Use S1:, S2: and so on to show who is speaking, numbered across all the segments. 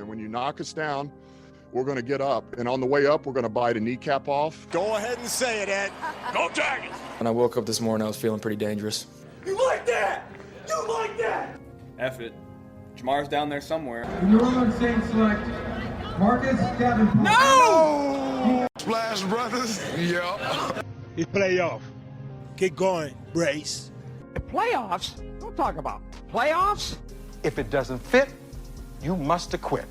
S1: And when you knock us down, we're going to get up. And on the way up, we're going to bite a kneecap off.
S2: Go ahead and say it, Ed. Go Tigers!
S3: When I woke up this morning, I was feeling pretty dangerous.
S2: You like that? You like that?
S4: F it. Jamar's down there somewhere.
S5: In the New Orleans Saints select Marcus Davenport.
S2: No!
S1: Splash Brothers. Yeah.
S6: It's playoff. Get going, Brace.
S7: Playoffs? Don't talk about playoffs.
S8: If it doesn't fit, you must acquit.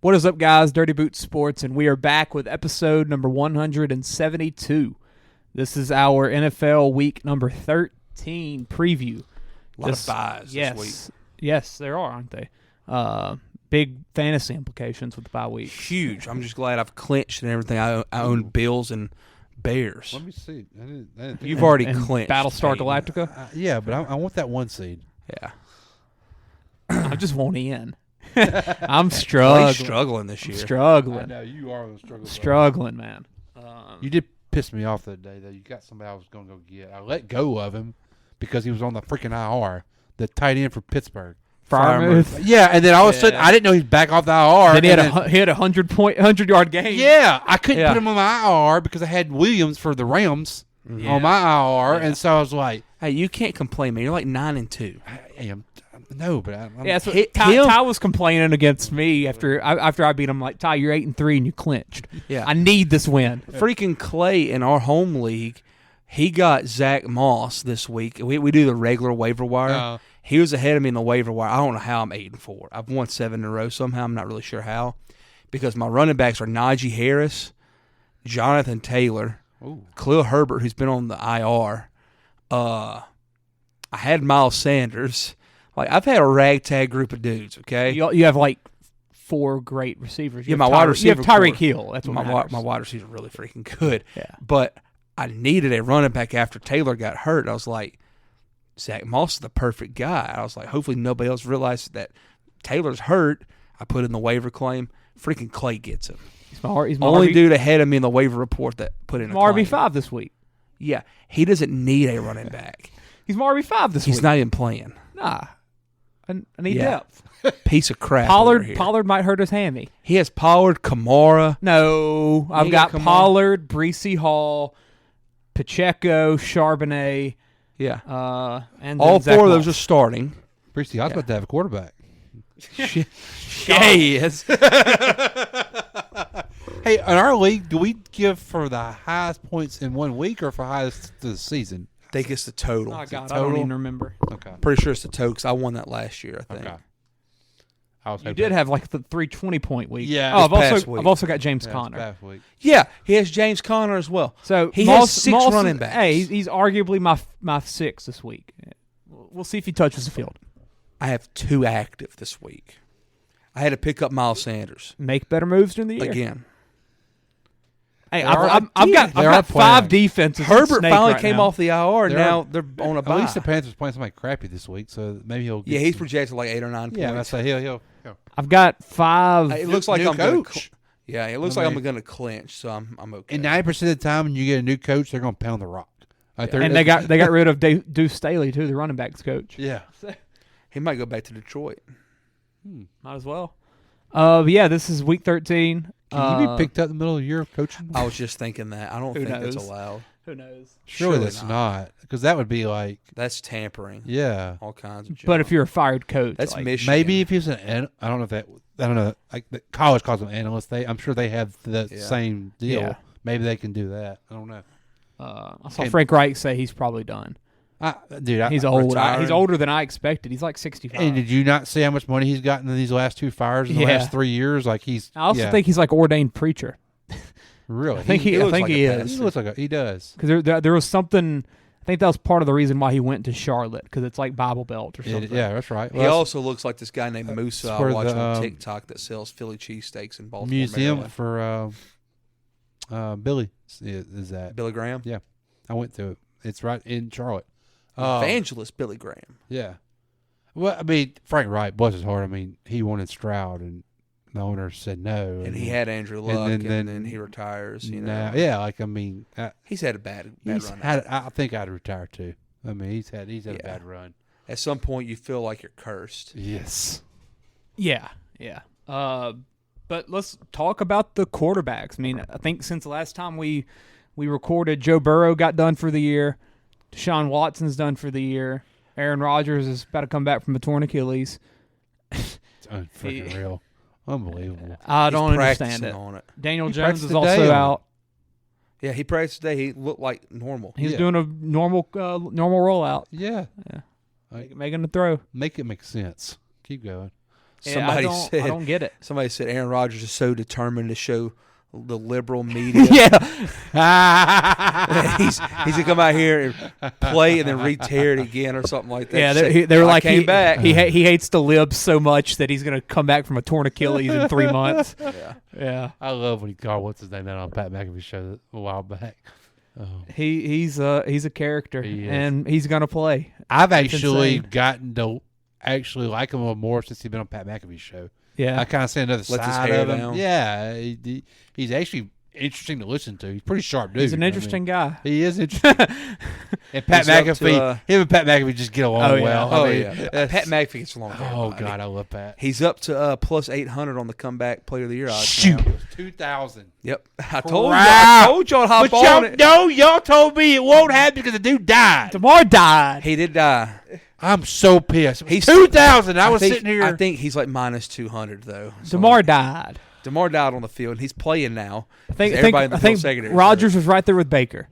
S9: What is up, guys? Dirty Boots Sports, and we are back with episode number 172. This is our NFL week number 13 preview.
S10: A lot of buys this week.
S9: Yes, there are, aren't they? Big fantasy implications with the bye week.
S10: Huge. I'm just glad I've clinched and everything. I own Bills and Bears.
S11: Let me see.
S10: You've already clinched.
S9: Battlestar Galactica?
S11: Yeah, but I want that one seed.
S10: Yeah.
S9: I just want in. I'm struggling.
S10: He's struggling this year.
S9: Struggling.
S11: I know, you are struggling.
S9: Struggling, man.
S11: You did piss me off the other day, though. You got somebody I was going to go get. I let go of him because he was on the freaking IR, the tight end for Pittsburgh.
S9: Freiermuth.
S11: Yeah, and then all of a sudden, I didn't know he's back off the IR.
S9: Then he had a 100-yard game.
S11: Yeah, I couldn't put him on my IR because I had Williams for the Rams on my IR, and so I was like,
S10: hey, you can't complain, man. You're like 9-2.
S11: I am. No, but I'm
S9: yeah. So Ty was complaining against me after I beat him. Like, Ty, you're 8-3 and you clinched.
S10: Yeah,
S9: I need this win.
S10: Freaking Clay in our home league, he got Zach Moss this week. We do the regular waiver wire. He was ahead of me in the waiver wire. I don't know how I'm 8-4. I've won 7 in a row somehow. I'm not really sure how, because my running backs are Najee Harris, Jonathan Taylor, Khalil Herbert, who's been on the IR. I had Miles Sanders. Like, I've had a ragtag group of dudes, okay?
S9: You have, like, 4 great receivers.
S10: My wide receiver.
S9: You have Tyreek Hill. That's what
S10: my wide receiver is really freaking good.
S9: Yeah.
S10: But I needed a running back after Taylor got hurt. I was like, Zach Moss is the perfect guy. I was like, hopefully nobody else realizes that Taylor's hurt. I put in the waiver claim. Freaking Clay gets him.
S9: He's my
S10: only dude ahead of me in the waiver report that put in a claim.
S9: RB5 this week.
S10: Yeah. He doesn't need a running back.
S9: He's my RB5 this week.
S10: He's not even playing.
S9: Nah. I need depth.
S10: Piece of crap.
S9: Pollard might hurt his hammy.
S10: He has Pollard, Kamara.
S9: No, I've got Pollard, Breece Hall, Pacheco, Charbonnet.
S10: Yeah.
S9: And
S10: all
S9: Zach
S10: 4 of
S9: Moss.
S10: those are starting.
S11: Breece, I was about to have a quarterback.
S10: Yeah, he is.
S11: Hey, in our league, do we give for the highest points in 1 week or for highest of the season?
S10: I think it's the total.
S9: Oh, God, I don't even remember.
S11: Okay.
S10: Pretty sure it's the total because I won that last year, I think.
S11: Okay.
S9: You did have like the 320-point week.
S11: Yeah.
S9: Oh, I've also got James Conner.
S10: Yeah, he has James Conner as well.
S9: So
S10: he has 6 running backs.
S9: Hey, he's arguably my 6 this week. We'll see if he touches the field.
S10: I have 2 active this week. I had to pick up Miles Sanders.
S9: Make better moves during the year.
S10: Again.
S9: Hey, I've got 5 defenses.
S10: Herbert finally
S9: right
S10: came
S9: now.
S10: off the IR, and now they're on a bye.
S11: At least the Panthers playing somebody crappy this week, so maybe he'll get
S10: he's projected like 8 or 9 points.
S11: Yeah, that's say he'll.
S9: I've got 5.
S10: It looks like I'm
S11: coach.
S10: It looks like I'm going to clinch, so I'm okay.
S11: And 90% of the time, when you get a new coach, they're going to pound the rock.
S9: And they got rid of Deuce Staley too, the running backs coach.
S11: Yeah,
S10: he might go back to Detroit.
S9: Might as well. But yeah, this is week 13.
S11: Can you be picked up in the middle of your coaching?
S10: I was just thinking that. I don't think that's allowed.
S9: Who knows?
S11: Surely that's not, because that would be like
S10: that's tampering.
S11: Yeah,
S10: all kinds of junk.
S9: But if you're a fired coach,
S10: that's
S9: like,
S10: Michigan.
S11: Maybe if he's I don't know. Like the college calls them analysts. I'm sure they have the same deal.
S9: Yeah.
S11: Maybe they can do that. I don't know.
S9: I saw Frank Reich say he's probably done. He's old. He's older than I expected. He's like 65.
S11: And did you not see how much money he's gotten in these last 2 fires in the last 3 years? Like I
S9: also think he's like ordained preacher.
S11: Really?
S9: I think he is.
S11: He looks like he does.
S9: Because there was something. I think that was part of the reason why he went to Charlotte, because it's like Bible Belt or something.
S11: Yeah, that's right.
S10: He also looks like this guy named Musa I watched on TikTok that sells Philly cheesesteaks in Baltimore,
S11: Museum
S10: Maryland.
S11: for Billy is that
S10: Billy Graham?
S11: Yeah, I went to it. It's right in Charlotte.
S10: Evangelist Billy Graham.
S11: Yeah. Well, I mean, Frank Wright, bless his heart. I mean, he wanted Stroud, and the owner said no.
S10: And he had Andrew Luck, and then he retires. You know.
S11: Yeah, like I mean,
S10: he's had a bad run.
S11: I think I'd retire too. I mean, he's had a bad run.
S10: at some point you feel like you're cursed.
S11: Yes.
S9: Yeah. But let's talk about the quarterbacks. I mean, I think since the last time we recorded, Joe Burrow got done for the year. Deshaun Watson's done for the year. Aaron Rodgers is about to come back from a torn Achilles.
S11: It's unfreaking real. Unbelievable.
S9: I don't understand it.
S10: On it.
S9: Daniel Jones is also out.
S10: Yeah, he practiced today. He looked like normal.
S9: He's doing a normal rollout.
S11: Yeah.
S9: Making the throw.
S11: Make it make sense. Keep going.
S10: Somebody said,
S9: I don't get it.
S10: Somebody said Aaron Rodgers is so determined to show the liberal media. he's gonna come out here and play and then re-tear it again or something like that.
S9: Yeah, they were like
S10: came back.
S9: He hates the libs so much that he's gonna come back from a torn Achilles in 3 months. Yeah.
S11: I love when he called what's his name out on Pat McAfee's show a while back. Oh.
S9: He's a character and he's gonna play.
S11: I've actually gotten to actually like him more since he's been on Pat McAfee's show.
S9: Yeah,
S11: I kind of see another
S10: Lets
S11: side
S10: his hair
S11: of him.
S10: down.
S11: Yeah, he's actually interesting to listen to. He's a pretty sharp dude.
S9: He's an interesting guy.
S11: He is interesting. And Pat McAfee, him and Pat McAfee just get along well.
S10: Pat McAfee gets along.
S11: Oh God, I love Pat.
S10: He's up to plus 800 on the comeback player of the year odds.
S11: Shoot, 2,000.
S10: Yep, I told y'all to hop on it.
S11: No, y'all told me it won't happen because the dude died.
S9: DeMar died.
S10: He did die.
S11: I'm so pissed.
S10: He's
S11: 2,000. I was sitting here.
S10: I think he's like minus 200 though.
S9: DeMar died.
S10: DeMar died on the field. And he's playing now.
S9: I think Rodgers was right there with Baker.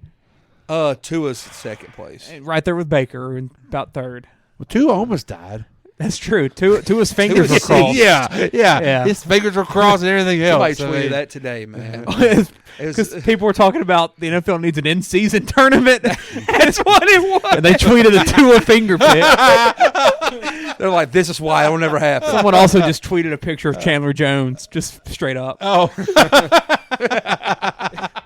S10: Tua's second place.
S9: Right there with Baker, and about third.
S11: Well, Tua almost died.
S9: That's true. Tua's fingers were crossed.
S11: Yeah. His fingers were crossed and everything else.
S10: Somebody tweeted that today, man.
S9: Because people were talking about the NFL needs an in-season tournament. That's what it was. And they tweeted a Tua finger pic.
S10: They're like, this is why it'll never happen.
S9: Someone also just tweeted a picture of Chandler Jones, just straight up.
S11: Oh.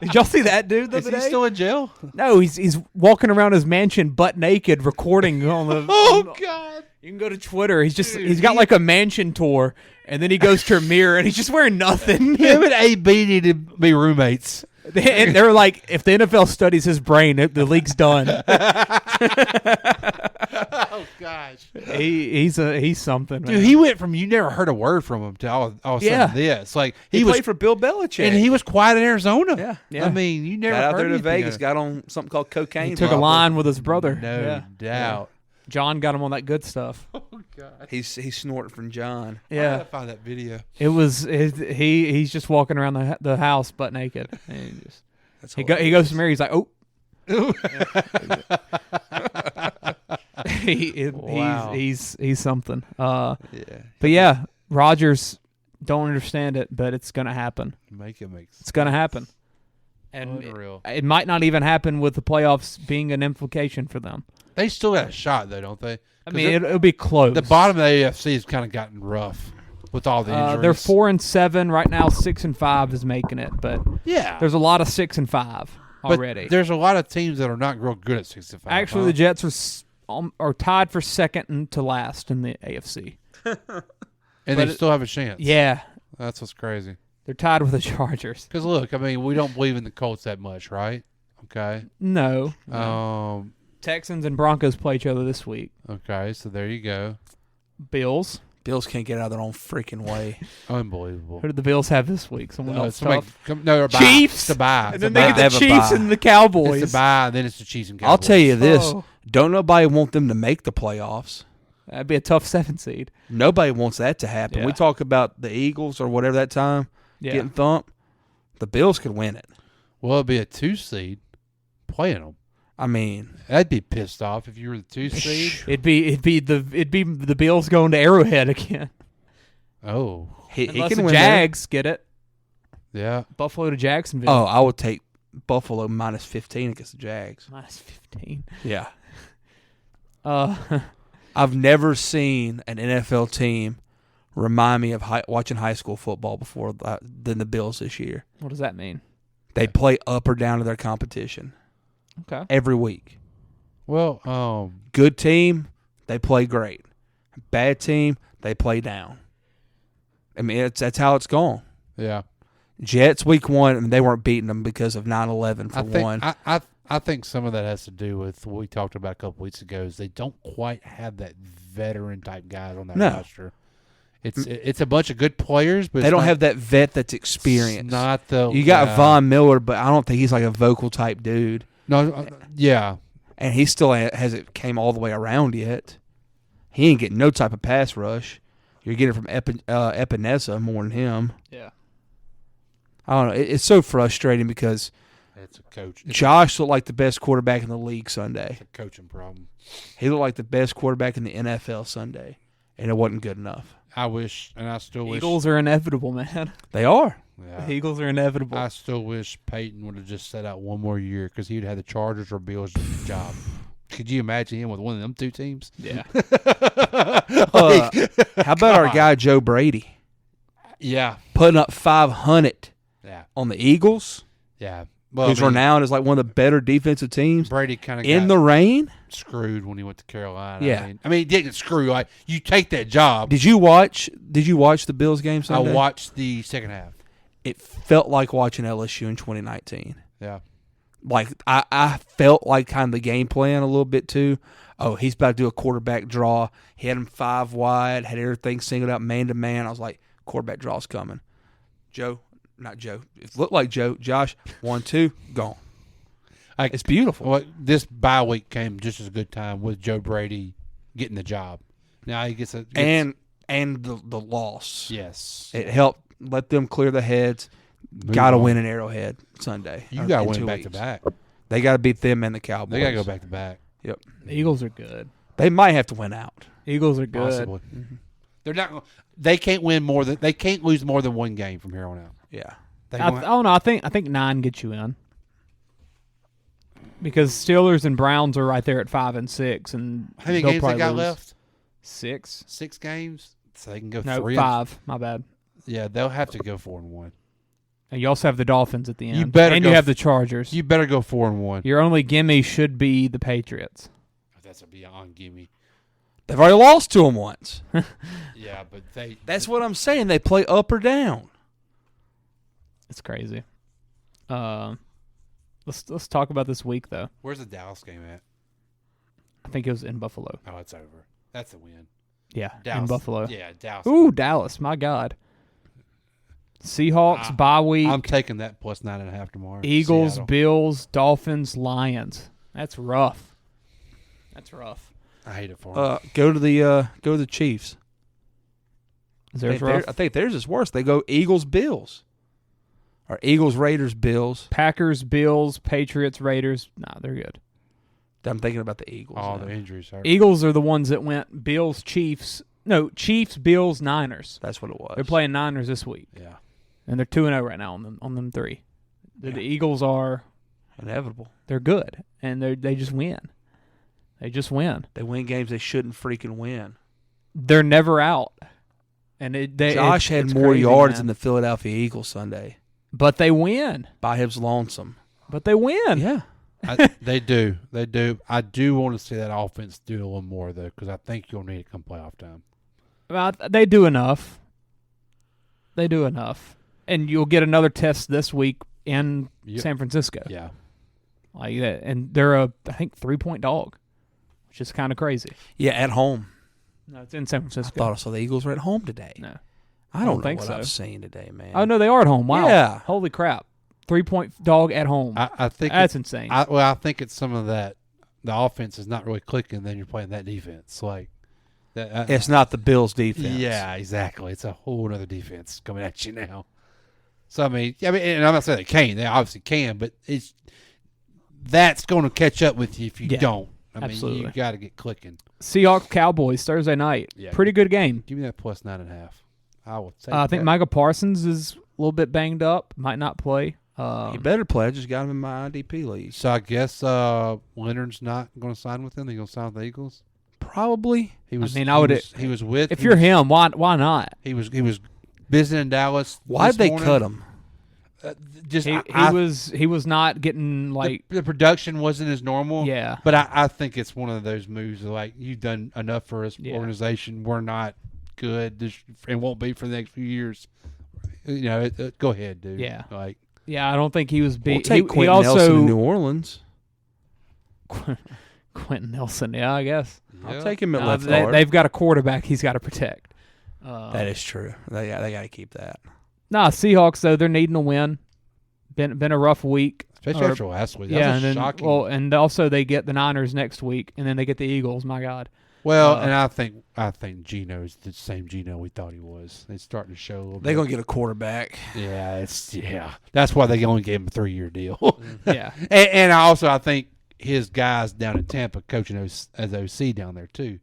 S9: Did y'all see that dude the other day?
S11: Is he still in jail?
S9: No, he's walking around his mansion butt naked recording on the...
S11: Oh, God.
S9: You can go to Twitter. He's got like a mansion tour, and then he goes to a mirror, and he's just wearing nothing.
S11: Him and AB need to be roommates.
S9: And they're like, if the NFL studies his brain, the league's done.
S11: Oh gosh,
S9: he's something, man.
S11: Dude. He went from you never heard a word from him to all of a sudden this. Like
S10: he played for Bill Belichick,
S11: and he was quiet in Arizona.
S10: Yeah.
S11: I mean, you never
S10: got out
S11: heard
S10: there to Vegas,
S11: of
S10: got on something called cocaine.
S9: He took a line with his brother.
S11: No doubt.
S9: John got him on that good stuff.
S11: Oh God,
S10: he's snorting from John.
S11: I gotta find that video.
S9: It was he's just walking around the house butt naked. And he goes to Mary. He's like, oh. He's something. But yeah, Rodgers, don't understand it, but it's gonna happen.
S11: Make it make sense.
S9: It's gonna happen, and it might not even happen with the playoffs being an implication for them.
S11: They still got a shot though, don't they?
S9: I mean, it'll be close.
S11: The bottom of the AFC has kind of gotten rough with all the injuries.
S9: They're 4-7 right now. 6-5 is making it, but there's a lot of 6-5 already.
S11: But there's a lot of teams that are not real good at 6-5.
S9: Actually, the Jets are tied for second to last in the AFC,
S11: and they still have a chance.
S9: Yeah,
S11: that's what's crazy.
S9: They're tied with the Chargers.
S11: Because look, I mean, we don't believe in the Colts that much, right? Okay.
S9: No.
S11: Texans
S9: and Broncos play each other this week.
S11: Okay, so there you go.
S9: Bills
S10: can't get out of their own freaking way.
S11: Unbelievable.
S9: Who did the Bills have this week? Someone else tough?
S11: Chiefs. It's a bye.
S9: And then they get the Chiefs and the Cowboys.
S11: It's a bye, and then it's the Chiefs and Cowboys.
S10: I'll tell you this. Don't nobody want them to make the playoffs.
S9: That'd be a tough 7 seed.
S10: Nobody wants that to happen.
S9: Yeah.
S10: We talk about the Eagles or whatever that time getting thumped. The Bills could win it.
S11: Well, it'd be a 2 seed playing them.
S10: I mean,
S11: I'd be pissed off if you were the 2 seed.
S9: It'd be the Bills going to Arrowhead again.
S11: Oh,
S10: he
S9: unless
S10: can
S9: the Jags get it.
S11: Yeah,
S9: Buffalo to Jacksonville.
S10: Oh, I would take Buffalo minus 15 against the Jags.
S9: Minus 15.
S10: Yeah. I've never seen an NFL team remind me of watching high school football before than the Bills this year.
S9: What does that mean?
S10: They play up or down to their competition.
S9: Okay.
S10: Every week.
S11: Well,
S10: good team, they play great. Bad team, they play down. I mean, that's how it's gone.
S11: Yeah.
S10: Jets week 1, and they weren't beating them because of 9/11 for one.
S11: I I think some of that has to do with what we talked about a couple weeks ago. Is they don't quite have that veteran type guys on that roster. It's a bunch of good players, but
S10: they don't have that vet that's experienced.
S11: Not the
S10: you got Von Miller, but I don't think he's like a vocal type dude.
S11: No, yeah,
S10: and he still hasn't came all the way around yet. He ain't getting no type of pass rush. You're getting it from Epinesa more than him.
S9: Yeah,
S10: I don't know. It's so frustrating because
S11: it's a coach.
S10: Josh looked like the best quarterback in the league Sunday.
S11: It's a coaching problem.
S10: He looked like the best quarterback in the NFL Sunday, and it wasn't good enough.
S11: I wish, and I still wish.
S9: Eagles are inevitable, man.
S10: They are.
S11: Yeah.
S9: The Eagles are inevitable.
S11: I still wish Peyton would have just set out one more year because he would have had the Chargers or Bills job. Could you imagine him with one of them two teams?
S9: Yeah.
S10: How about our guy Joe Brady?
S11: Yeah.
S10: Putting up 500 on the Eagles?
S11: Yeah.
S10: Well, who's renowned as like one of the better defensive teams.
S11: Brady kind of
S10: in the rain.
S11: Screwed when he went to Carolina.
S10: Yeah.
S11: I mean, he didn't screw. Like, you take that job.
S10: Did you watch the Bills game Sunday?
S11: I watched the second half.
S10: It felt like watching LSU in 2019.
S11: Yeah.
S10: Like I felt like kind of the game plan a little bit too. Oh, he's about to do a quarterback draw. He had him 5 wide, had everything singled out man to man. I was like, quarterback draw's coming. Not Joe. It looked like Joe. Josh, 1-2, gone. It's beautiful.
S11: Well, this bye week came just as a good time with Joe Brady getting the job. Now he gets
S10: and the loss.
S11: Yes,
S10: it helped let them clear the heads. Got to win an Arrowhead Sunday.
S11: You got to win back to back.
S10: They got to beat them and the Cowboys.
S11: They got to go back to back.
S10: Yep.
S9: The Eagles are good.
S10: They might have to win out.
S9: Eagles are good.
S11: Possibly. Mm-hmm. They're not. They can't win more than. They can't lose more than one game from here on out.
S10: Yeah.
S9: I don't know. I think 9 gets you in. Because Steelers and Browns are right there at 5 and 6, and
S11: how many games they got left?
S9: 6.
S11: 6 games, so they can go.
S9: No, 5. My bad.
S11: Yeah, they'll have to go 4-1.
S9: And you also have the Dolphins at the end.
S11: You better
S9: and you have the Chargers.
S11: You better go 4-1.
S9: Your only gimme should be the Patriots.
S11: That's a beyond gimme.
S10: They've already lost to them once.
S11: Yeah, but they.
S10: That's what I'm saying. They play up or down.
S9: It's crazy. Let's talk about this week though.
S11: Where's the Dallas game at?
S9: I think it was in Buffalo.
S11: Oh, it's over. That's a win.
S9: Yeah,
S11: Dallas,
S9: in Buffalo.
S11: Yeah, Dallas.
S9: Ooh, Dallas! My God. Seahawks bye week.
S11: I'm taking that plus 9.5 tomorrow.
S9: Eagles,
S11: Seattle.
S9: Bills, Dolphins, Lions. That's rough. That's rough.
S11: I hate it for them.
S10: Go to the Chiefs.
S9: Is theirs rough?
S10: I think theirs is worse. They go Eagles, Bills. Or Eagles, Raiders, Bills.
S9: Packers, Bills, Patriots, Raiders. Nah, they're good.
S10: I'm thinking about the Eagles.
S11: All the injuries.
S9: Eagles are the ones that went Bills, Chiefs. No, Chiefs, Bills, Niners.
S10: That's what it was.
S9: They're playing Niners this week.
S11: Yeah.
S9: And they're 2-0 right now on them 3. The Eagles are
S10: inevitable.
S9: They're good, and they just win. They just win.
S10: They win games they shouldn't freaking win.
S9: They're never out. And
S10: Josh had more yards than the Philadelphia Eagles Sunday.
S9: But they win.
S10: By his lonesome.
S9: But they win.
S10: Yeah.
S11: They do. They do. I do want to see that offense do a little more, though, because I think you'll need it come playoff time.
S9: Well, they do enough. They do enough. And you'll get another test this week in San Francisco.
S11: Yeah.
S9: Like that. And they're I think 3-point dog, which is kind of crazy.
S10: Yeah, at home.
S9: No, it's in San Francisco.
S10: I thought I saw the Eagles were at home today.
S9: No.
S10: I don't know
S9: think
S10: what
S9: so.
S10: I've seen today, man.
S9: Oh, no, they are at home. Wow.
S10: Yeah.
S9: Holy crap. 3-point dog at home.
S11: I think
S9: that's insane.
S11: I think it's some of that. The offense is not really clicking. Then you're playing that defense. Like that.
S10: It's not the Bills' defense.
S11: Yeah, exactly. It's a whole other defense coming at you now. So I mean, and I'm not saying they can't. They obviously can, but that's going to catch up with you if you don't. I mean, you got to get clicking.
S9: Seahawks Cowboys Thursday night.
S11: Yeah.
S9: Pretty good game.
S11: Give me that plus 9.5. I will take.
S9: I think Micah Parsons is a little bit banged up. Might not play.
S10: He better play. I just got him in my IDP league.
S11: So I guess Leonard's not going to sign with them. He's going to sign with the Eagles.
S10: Probably.
S11: He was.
S9: I mean,
S11: He was with.
S9: If you're him, why not?
S11: He was visiting Dallas.
S10: Why'd they cut him?
S11: He
S9: was not getting like
S11: the production wasn't as normal.
S9: Yeah,
S11: but I think it's one of those moves like you've done enough for us organization. We're not good and won't be for the next few years. You know, go ahead, dude.
S9: Yeah,
S11: like
S9: I don't think he was big.
S10: We'll take Quentin Nelson in New Orleans.
S9: Quentin Nelson, yeah, I guess.
S10: I'll take him at left guard.
S9: They've got a quarterback he's got to protect.
S10: That is true. They got to keep that.
S9: Nah, Seahawks, though, they're needing a win. Been a rough week.
S11: Especially after last week.
S9: Yeah,
S11: and then, shocking.
S9: Well, and also they get the Niners next week, and then they get the Eagles. My God.
S11: Well, and I think Geno is the same Geno we thought he was. It's starting to show a little bit.
S10: They're going to get a quarterback.
S11: Yeah, that's why they only gave him a 3-year deal.
S9: Yeah.
S11: And I think his guys down in Tampa coaching as OC down there too.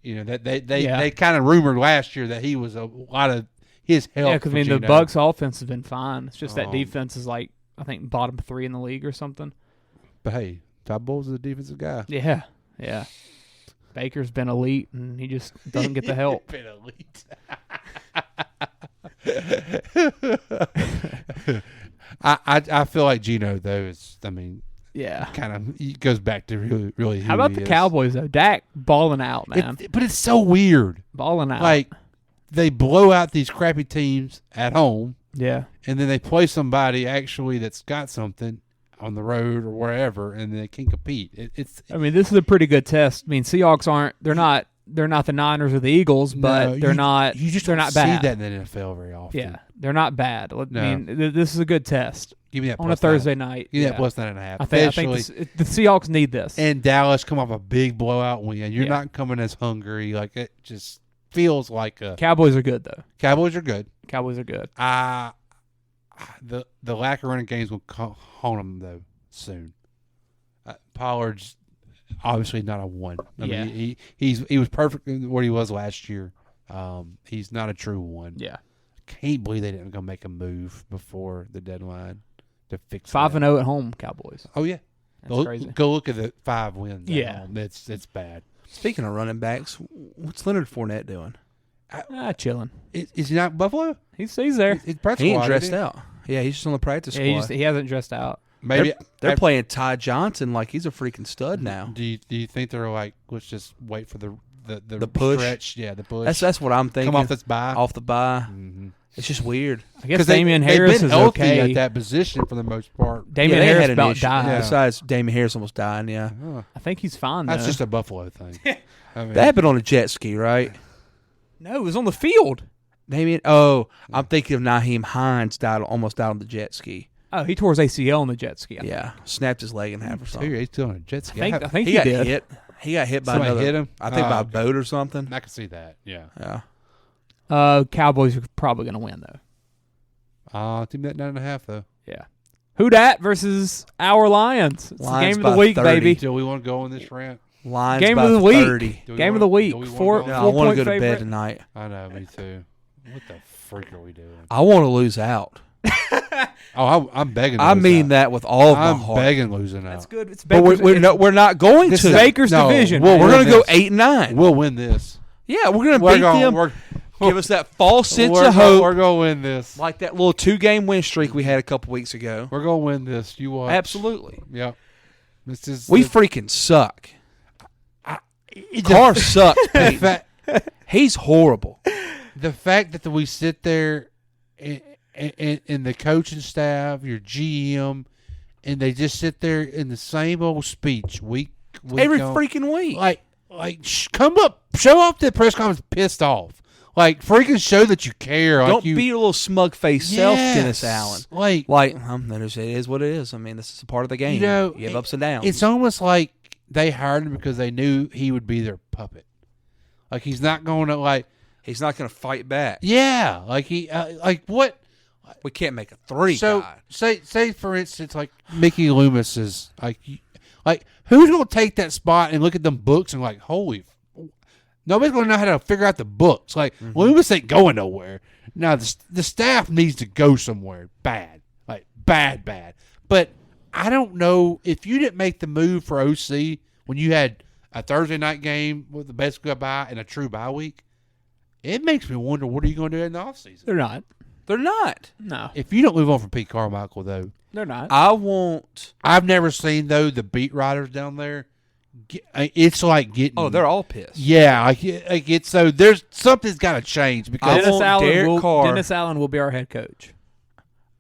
S11: You know that they kind of rumored last year that he was a lot of his help.
S9: Yeah, because the Bucs offense has been fine. It's just that defense is like I think bottom 3 in the league or something. But
S11: hey, Todd Bowles is a defensive guy.
S9: Yeah. Baker's been elite, and he just doesn't get the help.
S11: Been elite. I feel like Geno though is. I mean.
S9: Yeah,
S11: kind of goes back to really.
S9: How about the Cowboys though? Dak balling out, man.
S11: But it's so weird.
S9: Balling out.
S11: Like they blow out these crappy teams at home.
S9: Yeah,
S11: and then they play somebody actually that's got something on the road or wherever, and they can compete.
S9: I mean, this is a pretty good test. I mean, Seahawks aren't. They're not the Niners or the Eagles, but they're not.
S11: You just
S9: they're
S11: don't
S9: not bad.
S11: see that in the NFL very often.
S9: Yeah, they're not bad. I mean, this is a good test.
S11: Give me that
S9: on a Thursday night.
S11: Give me that plus 9.5.
S9: I think the Seahawks need this.
S11: And Dallas come off a big blowout win. You're not coming as hungry. Like it just feels like a.
S9: Cowboys are good though.
S11: Cowboys are good. The lack of running games will hone them though soon. Pollard's obviously not a 1. I mean, he was perfect in what he was last year. He's not a true 1.
S9: Yeah.
S11: Can't believe they didn't go make a move before the deadline to fix
S9: 5-0 at home, Cowboys.
S11: Oh yeah,
S9: that's crazy.
S11: Go look at the 5 wins.
S9: Yeah,
S11: it's bad.
S10: Speaking of running backs, what's Leonard Fournette doing?
S9: Chilling.
S11: Is he not in Buffalo?
S9: He's there.
S11: He
S10: ain't dressed out. Yeah, he's just on the practice squad.
S9: He hasn't dressed out.
S11: Maybe
S10: they're playing Ty Johnson like he's a freaking stud now.
S11: Do you think they're like, let's just wait for the
S10: push?
S11: Stretch? Yeah, the push.
S10: That's what I'm thinking.
S11: Come off this bye.
S10: Off the bye.
S11: Mm-hmm.
S10: It's just weird.
S9: I guess Damian Harris
S11: been
S9: is
S11: healthy
S9: okay
S11: at that position for the most part.
S9: Damian Harris about dying.
S10: Yeah. Besides, Damian Harris almost dying. Yeah,
S9: I think he's fine.
S11: That's
S9: though.
S11: just a Buffalo thing. I mean,
S10: that happened on a jet ski, right?
S9: No, it was on the field.
S10: Damian. Oh, I'm thinking of Naheem Hines almost died on the jet ski.
S9: Oh, he tore his ACL on the jet ski.
S10: Yeah, snapped his leg in half or something.
S11: He's still on a jet ski.
S9: I think
S10: he got
S9: did.
S10: hit. He got hit by
S11: Somebody
S10: another.
S11: hit him?
S10: I think by a boat or something.
S11: I can see that. Yeah.
S10: Yeah.
S9: Cowboys are probably going to win though.
S11: Team that 9.5 though.
S9: Yeah. Who dat versus our Lions? It's
S10: Lions
S9: the game of the
S10: by
S9: week,
S10: 30.
S9: baby.
S11: Do we want to go on this rant?
S10: Lions
S9: game
S10: by
S9: of the week.
S10: 30.
S9: Game of the week.
S11: I
S9: Four
S10: I want to go to
S9: favorite.
S10: bed tonight.
S11: I know, me too. What the freak are we doing?
S10: I want to lose out.
S11: I'm begging.
S10: I mean that with all of my
S11: I'm
S10: heart.
S11: begging losing out.
S9: That's good. It's
S10: But
S9: Baker's,
S10: we're not going
S9: this
S10: to.
S9: is Baker's division.
S10: Well, we're going to go
S11: this.
S10: 8-9.
S11: We'll win this.
S10: Yeah, we're going to beat them. Give us that false sense of hope.
S11: We're going to win this.
S10: Like that little 2-game win streak we had a couple weeks ago.
S11: We're going to win this. You watch.
S10: Absolutely.
S11: Yep. This is.
S10: We freaking suck. Carr sucks, Peyton. He's horrible.
S11: The fact that we sit there and the coaching staff, your GM, and they just sit there in the same old speech week
S10: Every
S11: on,
S10: freaking week.
S11: Come up, show up to the press conference pissed off. Like, freaking show that you care.
S10: Don't be your little smug face self, Dennis Allen.
S11: Like
S10: it is what it is. I mean, this is a part of the game.
S11: You know,
S10: you have ups and downs.
S11: It's almost like they hired him because they knew he would be their puppet. Like, he's not going to,
S10: he's not going to fight back.
S11: Yeah. What?
S10: We can't make a 3
S11: So,
S10: guy.
S11: say for instance, like, Mickey Loomis is, who's going to take that spot and look at them books and, holy nobody's going to know how to figure out the books. Loomis ain't going nowhere. Now, the staff needs to go somewhere bad. Bad. But I don't know if you didn't make the move for OC when you had a Thursday night game with the best goodbye and a true bye week. It makes me wonder, what are you going to do in the offseason?
S9: They're not.
S10: No.
S9: No.
S11: If you don't move on from Pete Carmichael, though.
S9: They're not.
S11: I've never seen, though, the beat writers down there. It's like getting.
S10: Oh, they're all pissed.
S11: Yeah, it's so. There's something's got to change because
S9: Dennis Allen will be our head coach.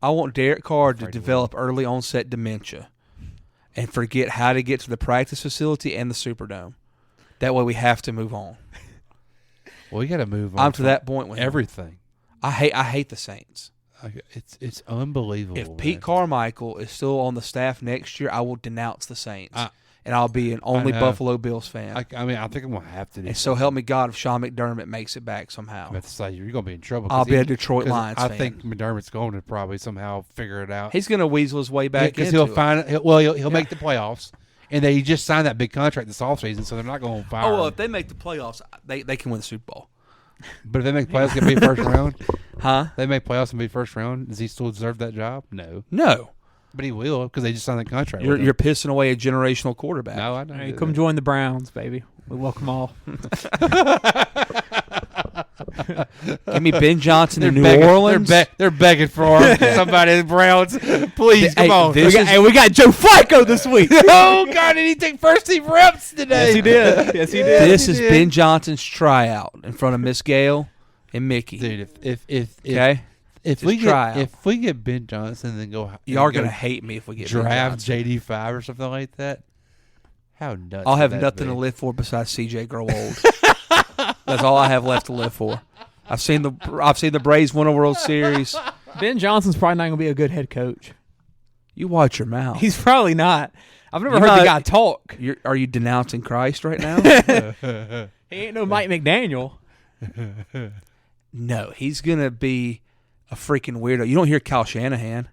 S10: I want Derek Carr to develop early onset dementia, and forget how to get to the practice facility and the Superdome. That way we have to move on.
S11: Well, we got to move on.
S10: I'm to that point with
S11: everything.
S10: I hate the Saints.
S11: It's unbelievable.
S10: If Pete Carmichael is still on the staff next year, I will denounce the Saints. And I'll be an only Buffalo Bills fan.
S11: I think I'm going to have to do
S10: And so help me God if Sean McDermott makes it back somehow.
S11: I'm going to say, you're going to be in trouble.
S10: I'll be a Detroit Lions fan.
S11: I think McDermott's going to probably somehow figure it out.
S10: He's going to weasel his way back into
S11: he'll find it. He'll make the playoffs. And he just signed that big contract this offseason, so they're not going to fire him.
S10: If they make the playoffs, they can win the Super Bowl.
S11: But if they make playoffs and be first round?
S10: Huh?
S11: They make playoffs and be first round, does he still deserve that job? No. But he will, because they just signed that contract.
S10: You're pissing away a generational quarterback.
S11: No, I know.
S9: Hey, come join the Browns, baby. We welcome all.
S10: Give me Ben Johnson in New Orleans.
S11: They're begging for somebody in the Browns. Please, come on.
S9: We got Joe Flacco this week.
S11: Oh, God, did he take first-team reps today?
S9: Yes, he did. Yes, he did.
S10: This is Ben Johnson's tryout in front of Miss Gale and Mickey.
S11: Dude,
S10: if
S11: we get Ben Johnson and then go,
S10: y'all are gonna hate me if we get
S11: draft JD5 or something like that. How nuts!
S10: I'll have nothing to live for besides CJ grow old. That's all I have left to live for. I've seen the Braves win a World Series.
S9: Ben Johnson's probably not gonna be a good head coach.
S10: You watch your mouth.
S9: He's probably not. I've never heard the guy talk.
S10: Are you denouncing Christ right now?
S9: He ain't no Mike McDaniel.
S10: No, he's gonna be a freaking weirdo. You don't hear Kyle Shanahan.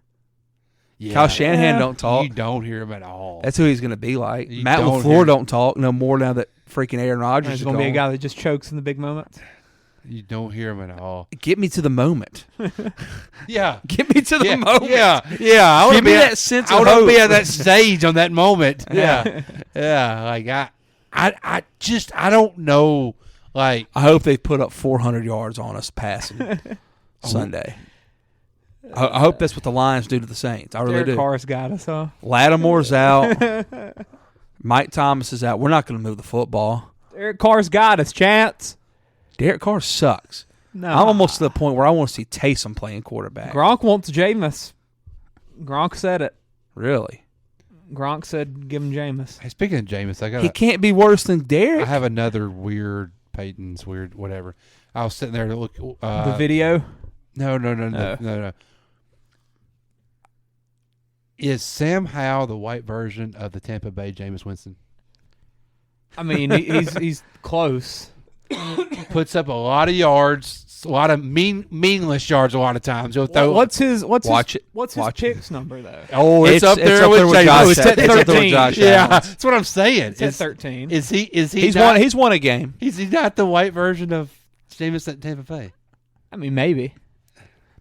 S11: Yeah.
S10: Kyle Shanahan don't talk.
S11: You don't hear him at all.
S10: That's who he's going to be like. Matt LaFleur don't talk no more now that freaking Aaron Rodgers is
S9: going to be a guy that just chokes in the big moments.
S11: You don't hear him at all.
S10: Get me to the moment.
S11: Yeah.
S10: Get me to the moment.
S11: Yeah.
S10: Give me that sense of hope.
S11: I want to be at that stage on that moment. Yeah. Yeah. Like, I don't know. Like,
S10: I hope they put up 400 yards on us passing Sunday. I hope that's what the Lions do to the Saints. I really do.
S9: Derek Carr's got us, huh?
S10: Lattimore's out. Mike Thomas is out. We're not going to move the football.
S9: Derek Carr's got us, Chance.
S10: Derek Carr sucks.
S9: No.
S10: I'm almost to the point where I want to see Taysom playing quarterback.
S9: Gronk wants Jameis. Gronk said it.
S10: Really?
S9: Gronk said give him Jameis.
S11: Hey, speaking of Jameis,
S10: he can't be worse than Derek.
S11: I have another weird Peyton's weird whatever. I was sitting there to look
S9: the video.
S11: No. Is Sam Howell the white version of the Tampa Bay Jameis Winston?
S9: I mean, he's close.
S11: Puts up a lot of yards, a lot of meaningless yards. A lot of times, he'll throw.
S9: What's his picks number though?
S11: Oh, it's up there with
S9: Josh. It's at 13.
S11: Yeah, that's what I'm saying.
S9: It's at 13.
S11: Is he?
S10: He's won a game.
S11: Is he not the white version of Jameis at Tampa Bay?
S9: I mean, maybe.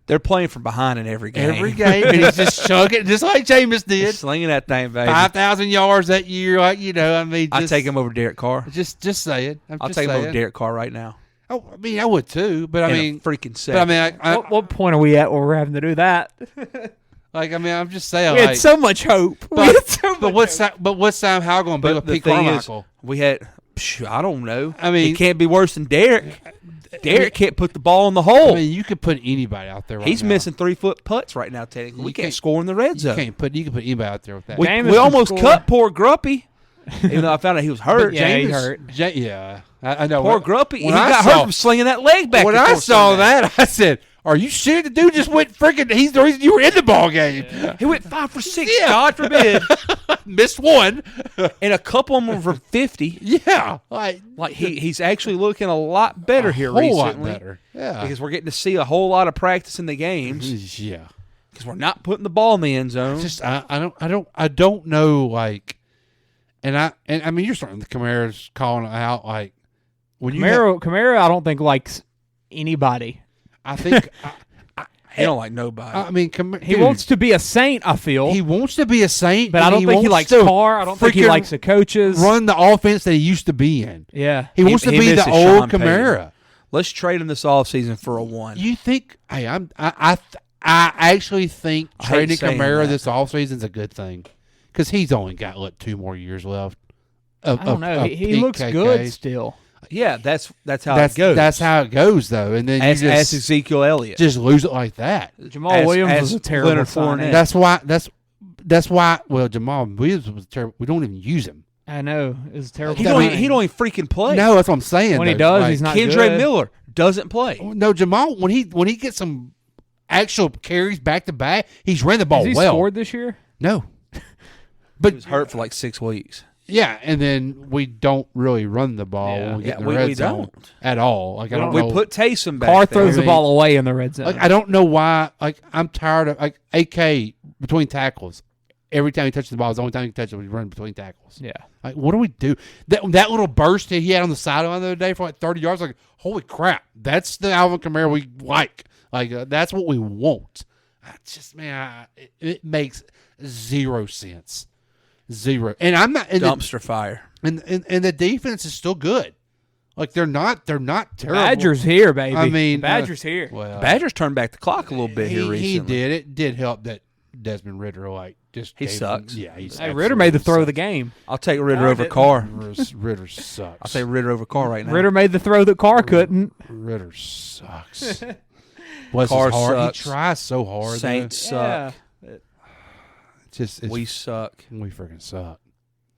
S10: They're playing from behind in every game.
S11: And he's just chugging, just like Jameis did.
S10: Just slinging that thing, baby.
S11: 5,000 yards that year, like
S10: I'd take him over Derek Carr.
S11: Just say it.
S10: I'll take him over Derek Carr right now.
S11: Oh, I mean, I would too, but I mean,
S10: freaking sick.
S11: But I mean,
S9: what point are we at where we're having to do that?
S11: Like, I mean, I'm just saying.
S9: We had so much hope.
S11: But what's Sam Howell going to be with Pete Carmichael?
S10: We had. I don't know.
S11: I mean,
S10: it can't be worse than Derek. Derek can't put the ball in the hole.
S11: I mean, you could put anybody out there right
S10: He's
S11: now.
S10: missing 3-foot putts right now, technically. We can't score in the red zone.
S11: You can put anybody out there with that.
S10: We almost cut poor Gruppy, even though I found out he was hurt.
S9: Yeah, he hurt.
S11: I know.
S10: Poor Gruppy. He got hurt from slinging that leg back.
S11: When I saw that, I said, are you serious? The dude just went freaking. He's the reason you were in the ball game.
S10: Yeah. He went 5 for 6. Yeah. God forbid.
S11: Missed one,
S10: and a couple of them were 50.
S11: Yeah,
S10: like he's actually looking a lot better here recently.
S11: Lot better. Yeah,
S10: because we're getting to see a whole lot of practice in the games.
S11: Yeah,
S10: because we're not putting the ball in the end zone.
S11: I don't know. Like, and I mean, you're starting the Kamara's calling out like when
S9: Kamara. I don't think likes anybody.
S11: I think.
S10: He don't like nobody.
S11: I mean,
S9: he wants to be a Saint, I feel.
S11: He wants to be a Saint,
S9: but I don't think he likes Carr. I don't think he likes the coaches.
S11: Run the offense that he used to be in.
S9: Yeah.
S11: He wants to be the old Kamara.
S10: Let's trade him this offseason for a 1.
S11: You think? Hey, I actually think trading Kamara this offseason is a good thing because he's only got 2 more years left.
S9: I don't know. He looks good still.
S10: Yeah, that's how it goes.
S11: That's how it goes, though. And then
S10: ask Ezekiel Elliott.
S11: Just lose it like that.
S9: Jamal Williams was a terrible signing.
S11: That's why. That's why. Well, Jamal Williams was terrible. We don't even use him.
S9: I know. It's terrible.
S10: He don't even freaking play.
S11: No, that's what I'm saying.
S9: When he does, he's not
S10: Kendre
S9: good.
S10: Miller doesn't play.
S11: No, Jamal. When he gets some actual carries back to back, he's ran the ball
S9: Has he
S11: well.
S9: scored this year?
S11: No,
S10: But he was hurt for like 6 weeks.
S11: yeah, and then we don't really run the ball when we get in the red zone
S10: don't.
S11: at all. Like I don't know.
S10: We put Taysom back
S9: Carr
S10: there.
S9: throws the ball away in the red zone.
S11: Like I don't know why. Like I'm tired of like AK between tackles. Every time he touches the ball, it's the only time he touches it when he runs between tackles.
S9: Yeah.
S11: Like, what do we do? That little burst that he had on the sideline the other day for like 30 yards, like, holy crap. That's the Alvin Kamara we like. Like, that's what we want. It makes zero sense. Zero. And I'm not.
S10: Dumpster fire.
S11: And the defense is still good. Like, they're not terrible.
S9: Badgers here, baby.
S11: I mean,
S9: Badgers here.
S11: Well,
S10: Badgers turned back the clock a little bit here recently.
S11: He did. It did help that Desmond Ritter, like, just
S10: he
S11: gave
S10: sucks.
S11: Him, yeah, he's
S9: Hey, Ritter made the throw
S11: sucks.
S9: of the game.
S10: I'll take Ritter over Carr.
S11: Ritter sucks.
S10: I'll take Ritter over Carr right now.
S9: Ritter made the throw that Carr couldn't.
S11: Ritter sucks. Bless
S10: Carr
S11: his heart.
S10: sucks.
S11: He tries so hard.
S10: Saints suck.
S11: It's
S10: We suck.
S11: We freaking suck.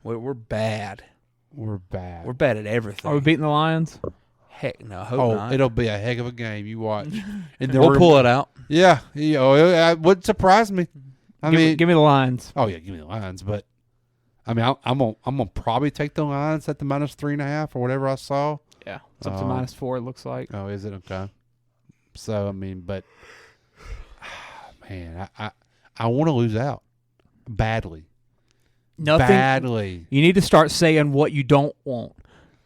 S10: We're bad.
S11: We're bad.
S10: We're bad at everything.
S9: Are we beating the Lions?
S10: Heck no. I hope not.
S11: It'll be a heck of a game. You watch. And then
S10: we'll pull it out.
S11: Yeah. It wouldn't surprise me.
S9: Give me the Lions.
S11: Oh yeah, give me the Lions. But I mean, I'm gonna probably take the Lions at the -3.5 or whatever I saw.
S9: Yeah, it's up to -4. It looks like.
S11: Oh, is it okay? So I mean, but man, I want to lose out badly.
S9: Nothing.
S11: Badly.
S9: You need to start saying what you don't want,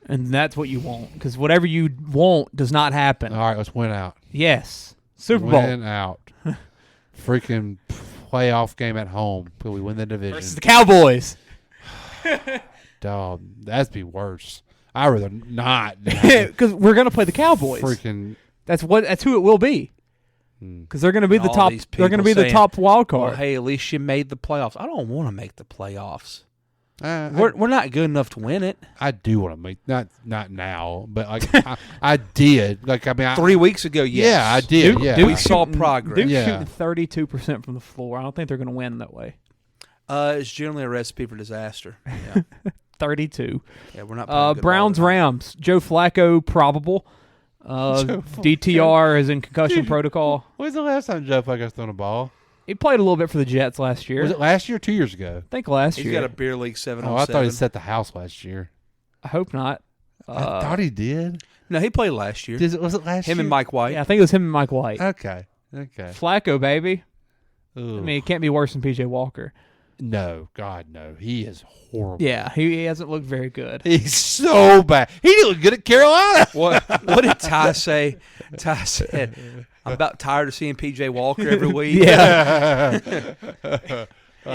S9: and that's what you want. Because whatever you want does not happen.
S11: All right, let's win out.
S9: Yes, Super Bowl.
S11: Win out. Freaking playoff game at home. Will we win the division?
S9: Versus the Cowboys.
S11: Dog, that'd be worse. I'd rather not.
S9: Because we're gonna play the Cowboys.
S11: Freaking.
S9: That's who it will be. Because they're gonna be the top. They're gonna be the top wild card.
S10: Well, hey, at least you made the playoffs. I don't want to make the playoffs.
S11: We're
S10: not good enough to win it.
S11: I do want to make not now, but like I did. Like I mean,
S10: 3 weeks ago, yes.
S11: Yeah, I did.
S10: We saw progress.
S9: Duke's
S11: Yeah.
S9: shooting 32% from the floor. I don't think they're gonna win that way.
S10: It's generally a recipe for disaster. Yeah.
S9: 32.
S10: Yeah, we're not. playing good
S9: Browns
S10: ball.
S9: Rams. Joe Flacco probable. DTR is in concussion protocol.
S11: When's the last time Joe Flacco's thrown a ball?
S9: He played a little bit for the Jets last year.
S11: Was it last year or 2 years ago?
S9: I think last
S10: He's
S9: year.
S10: got a beer league 7 on
S11: Oh, I
S10: 7.
S11: thought he set the house last year.
S9: I hope not.
S11: I thought he did.
S10: No, he played last year.
S11: Was it last year?
S10: Him and Mike White.
S9: Yeah, I think it was him and Mike White.
S11: Okay.
S9: Flacco, baby.
S11: Ooh.
S9: I mean, it can't be worse than PJ Walker.
S11: No, God, no. He is horrible.
S9: Yeah, he hasn't looked very good.
S11: He's so bad. He didn't look good at Carolina.
S10: What did Ty say? Ty said, "I'm about tired of seeing PJ Walker every week."
S9: Yeah.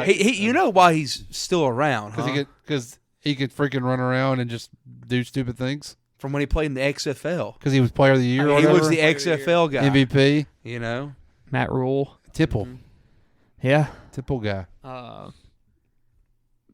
S10: he you know why he's still around?
S11: Because he could freaking run around and just do stupid things.
S10: From when he played in the XFL.
S11: Because he was Player of the Year.
S10: He was the XFL guy.
S11: MVP.
S10: You know,
S9: Matt Rule.
S11: Tipple.
S9: Yeah.
S11: Tipple guy.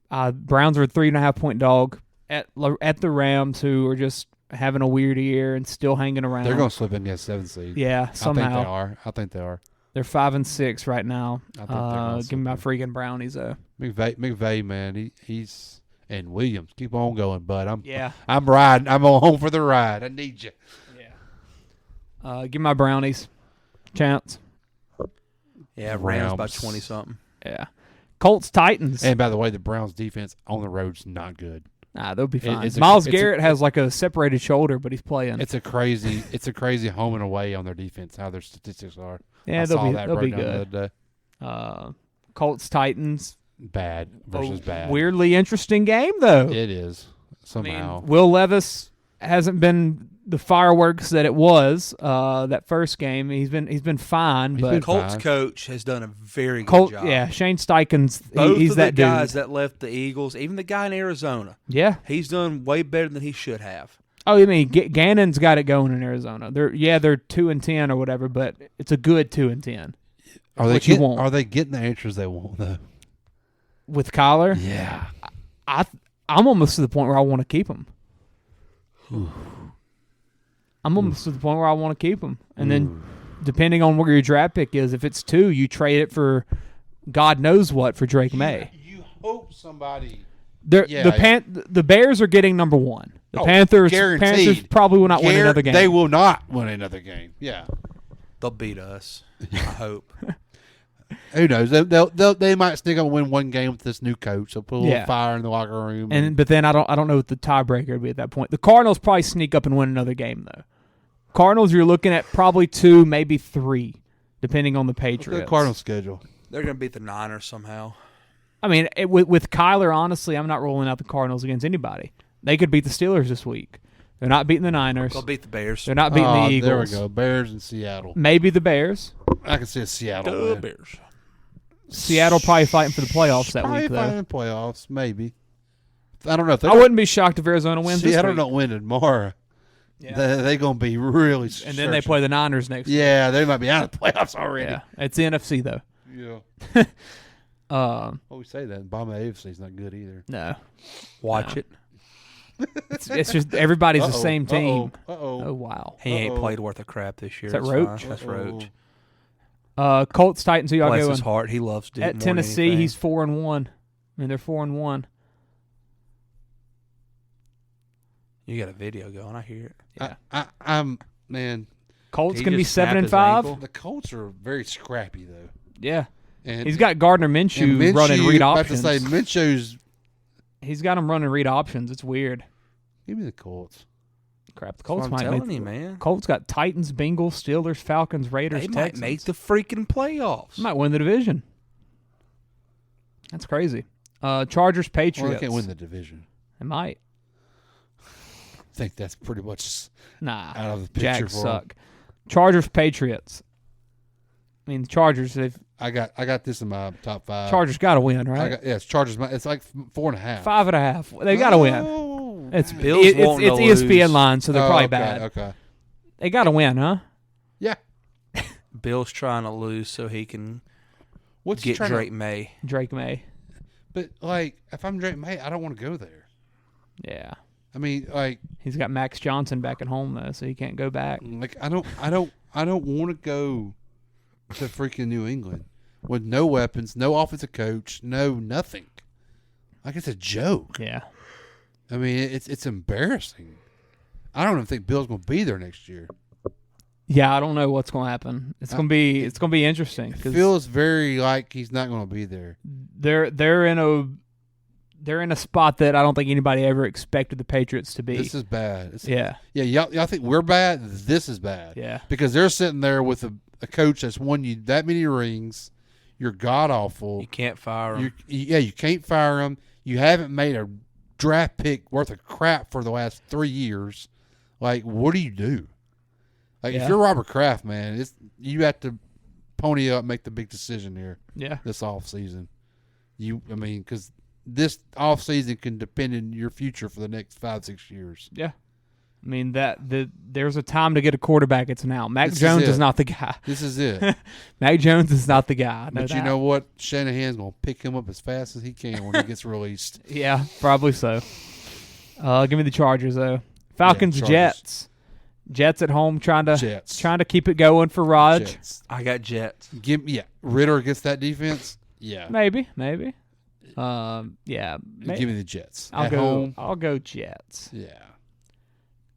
S9: Browns are a 3.5-point dog at the Rams, who are just having a weird year and still hanging around.
S11: They're going to slip in against 7th seed.
S9: Yeah, somehow.
S11: I think they are.
S9: They're 5-6 right now.
S11: I think they're gonna
S9: give me my freaking Brownies though.
S11: McVay, man, he's and Williams. Keep on going, bud. I'm riding. I'm on home for the ride. I need you.
S9: Yeah. Give me my Brownies. Chance.
S10: Yeah, Rams by 20 something.
S9: Yeah. Colts Titans.
S11: And by the way, the Browns defense on the road's not good.
S9: Nah, they'll be fine.
S11: It's
S9: Myles Garrett has like a separated shoulder, but he's playing.
S11: It's a crazy home and away on their defense. How their statistics are.
S9: Yeah, they'll be good. Colts Titans.
S11: Bad versus bad.
S9: Weirdly interesting game though.
S11: It is somehow.
S9: I mean, Will Levis hasn't been the fireworks that it was that first game. He's been fine, but
S10: the Colts coach has done a very good job.
S9: Yeah, Shane Steichen's
S10: Both
S9: he's
S10: of the
S9: that dude.
S10: guys that left the Eagles, even the guy in Arizona.
S9: Yeah,
S10: he's done way better than he should have.
S9: Oh, I mean, Gannon's got it going in Arizona. They're 2-10 or whatever, but it's a good 2-10.
S11: Are they getting the answers they want though?
S9: With Kyler?
S11: Yeah,
S9: I'm almost to the point where I want to keep him. I'm almost to the point where I want to keep him, and then depending on where your draft pick is, if it's 2, you trade it for God knows what for Drake May.
S11: You hope somebody.
S9: The Bears are getting number one. The Panthers probably will not win another game.
S11: They will not win another game. Yeah,
S10: they'll beat us. I hope.
S11: Who knows? They might sneak up and win one game with this new coach. They'll put a little fire in the locker room.
S9: But then I don't know what the tiebreaker would be at that point. The Cardinals probably sneak up and win another game though. Cardinals, you're looking at probably 2, maybe 3, depending on the Patriots.
S11: The Cardinals schedule.
S10: They're going to beat the Niners somehow.
S9: I mean, with Kyler, honestly, I'm not rolling out the Cardinals against anybody. They could beat the Steelers this week. They're not beating the Niners.
S10: They'll beat the Bears.
S9: They're not beating the Eagles.
S11: There we go. Bears and Seattle.
S9: Maybe the Bears.
S11: I can see a Seattle win.
S10: Bears.
S9: Seattle probably fighting for the playoffs that week, though.
S11: Probably fighting playoffs, maybe. I don't know. If
S9: I wouldn't be shocked if Arizona wins this week.
S11: Seattle don't win tomorrow. Yeah. They're going to be really
S9: And then they play the Niners next week.
S11: Yeah, they might be out of the playoffs already.
S9: Yeah, it's the NFC, though.
S11: Yeah. We say that. Bomb AFC is not good either.
S9: No.
S10: Watch it.
S9: It's just everybody's the same team.
S11: Uh-oh.
S9: Oh, wow.
S10: He ain't played worth a crap this year.
S9: Is that Roach?
S10: That's Roach.
S9: Colts, Titans, who y'all
S10: Bless
S9: going?
S10: his heart. He loves to
S9: At Tennessee, he's 4-1. I mean, they're 4-1.
S10: You got a video going. I hear it.
S9: Yeah.
S11: I'm man.
S9: Colts can be 7-5.
S11: The Colts are very scrappy though.
S9: Yeah.
S11: And
S9: he's got Gardner Minshew running read options.
S11: About to say Minshew's.
S9: He's got him running read options. It's weird.
S11: Give me the Colts.
S9: Crap, the Colts
S10: might make man.
S9: Colts got Titans, Bengals, Steelers, Falcons, Raiders,
S10: They
S9: Texans.
S10: might make the freaking playoffs.
S9: Might win the division. That's crazy. Chargers, Patriots.
S11: Well, they can't win the division.
S9: They might.
S11: I think that's pretty much
S9: out
S11: of the picture.
S9: Jags suck. Chargers, Patriots. I mean, the Chargers.
S11: I got this in my top 5.
S9: Chargers got to win, right?
S11: It's Chargers. It's like 4.5.
S9: 5.5. They got to win. It's
S10: Bills
S9: it's ESPN
S10: lose.
S9: line, so they're probably bad.
S11: Okay.
S9: They got to win, huh?
S11: Yeah.
S10: Bill's trying to lose so he can
S11: get
S10: Drake May.
S9: Drake May.
S11: But if I'm Drake May, I don't want to go there.
S9: Yeah.
S11: I mean,
S9: he's got Max Johnson back at home though, so he can't go back.
S11: I don't want to go to freaking New England with no weapons, no offensive coach, no nothing. It's a joke.
S9: Yeah.
S11: I mean, it's embarrassing. I don't even think Bill's going to be there next year.
S9: Yeah, I don't know what's going to happen. It's going to be interesting.
S11: It feels very like he's not going to be there.
S9: They're in a spot that I don't think anybody ever expected the Patriots to be.
S11: This is bad.
S9: Yeah.
S11: Y'all think we're bad? This is bad.
S9: Yeah.
S11: Because they're sitting there with a coach that's won you that many rings. You're god awful.
S10: You can't fire him.
S11: You can't fire him. You haven't made a draft pick worth of crap for the last 3 years. What do you do? If you're Robert Kraft, man, you have to pony up, make the big decision here.
S9: Yeah.
S11: This offseason. Because this offseason can depend on your future for the next 5-6 years.
S9: Yeah. I mean, there's a time to get a quarterback. It's now. Mac Jones is not the guy.
S11: This is it.
S9: Mac Jones is not the guy.
S11: But you know what? Shanahan's going to pick him up as fast as he can when he gets released.
S9: Yeah, probably so. Give me the Chargers, though. Falcons, Jets. Jets at home trying to keep it going for Raj.
S11: Jets.
S10: I got Jets.
S11: Ritter against that defense? Yeah.
S9: Maybe. Yeah.
S11: Give me the Jets.
S9: I'll go Jets.
S11: Yeah.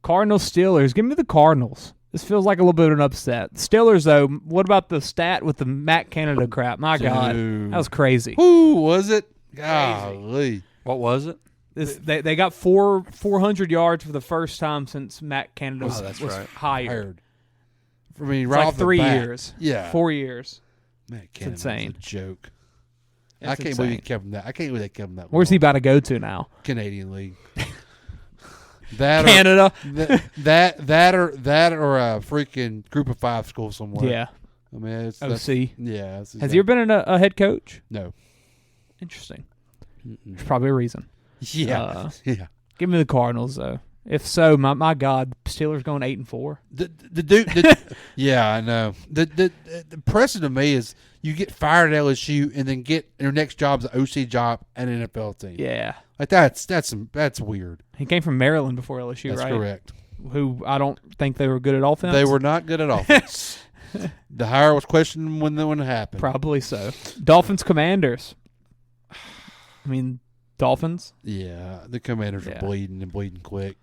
S9: Cardinals, Steelers. Give me the Cardinals. This feels like a little bit of an upset. Steelers, though, what about the stat with the Matt Canada crap? My God. That was crazy.
S11: Who was it? Golly.
S10: What was it?
S9: They got 400 yards for the first time since Matt Canada was hired.
S11: I mean,
S9: it's like 3 years.
S11: Yeah.
S9: 4 years.
S11: Matt Canada is a joke.
S9: That's
S11: I can't believe they kept him that. I can't believe they kept him that.
S9: Where's he about to go to now?
S11: Canadian League.
S9: Canada.
S11: That or a freaking Group of 5 school somewhere.
S9: Yeah.
S11: I mean, it's
S9: OC.
S11: Yeah.
S9: Has he ever been a head coach?
S11: No.
S9: Interesting. There's probably a reason.
S11: Yeah.
S9: Give me the Cardinals though. If so, my God, Steelers going 8-4.
S11: The dude. Yeah, I know. The impressive to me is you get fired at LSU and then get your next job's an OC job at an NFL team.
S9: Yeah,
S11: that's weird.
S9: He came from Maryland before LSU,
S11: that's
S9: right?
S11: That's correct.
S9: Who I don't think they were good at offense.
S11: They were not good at offense. The hire was questioned when it happened.
S9: Probably so. Dolphins Commanders. I mean, Dolphins.
S11: Yeah, the Commanders are bleeding and bleeding quick.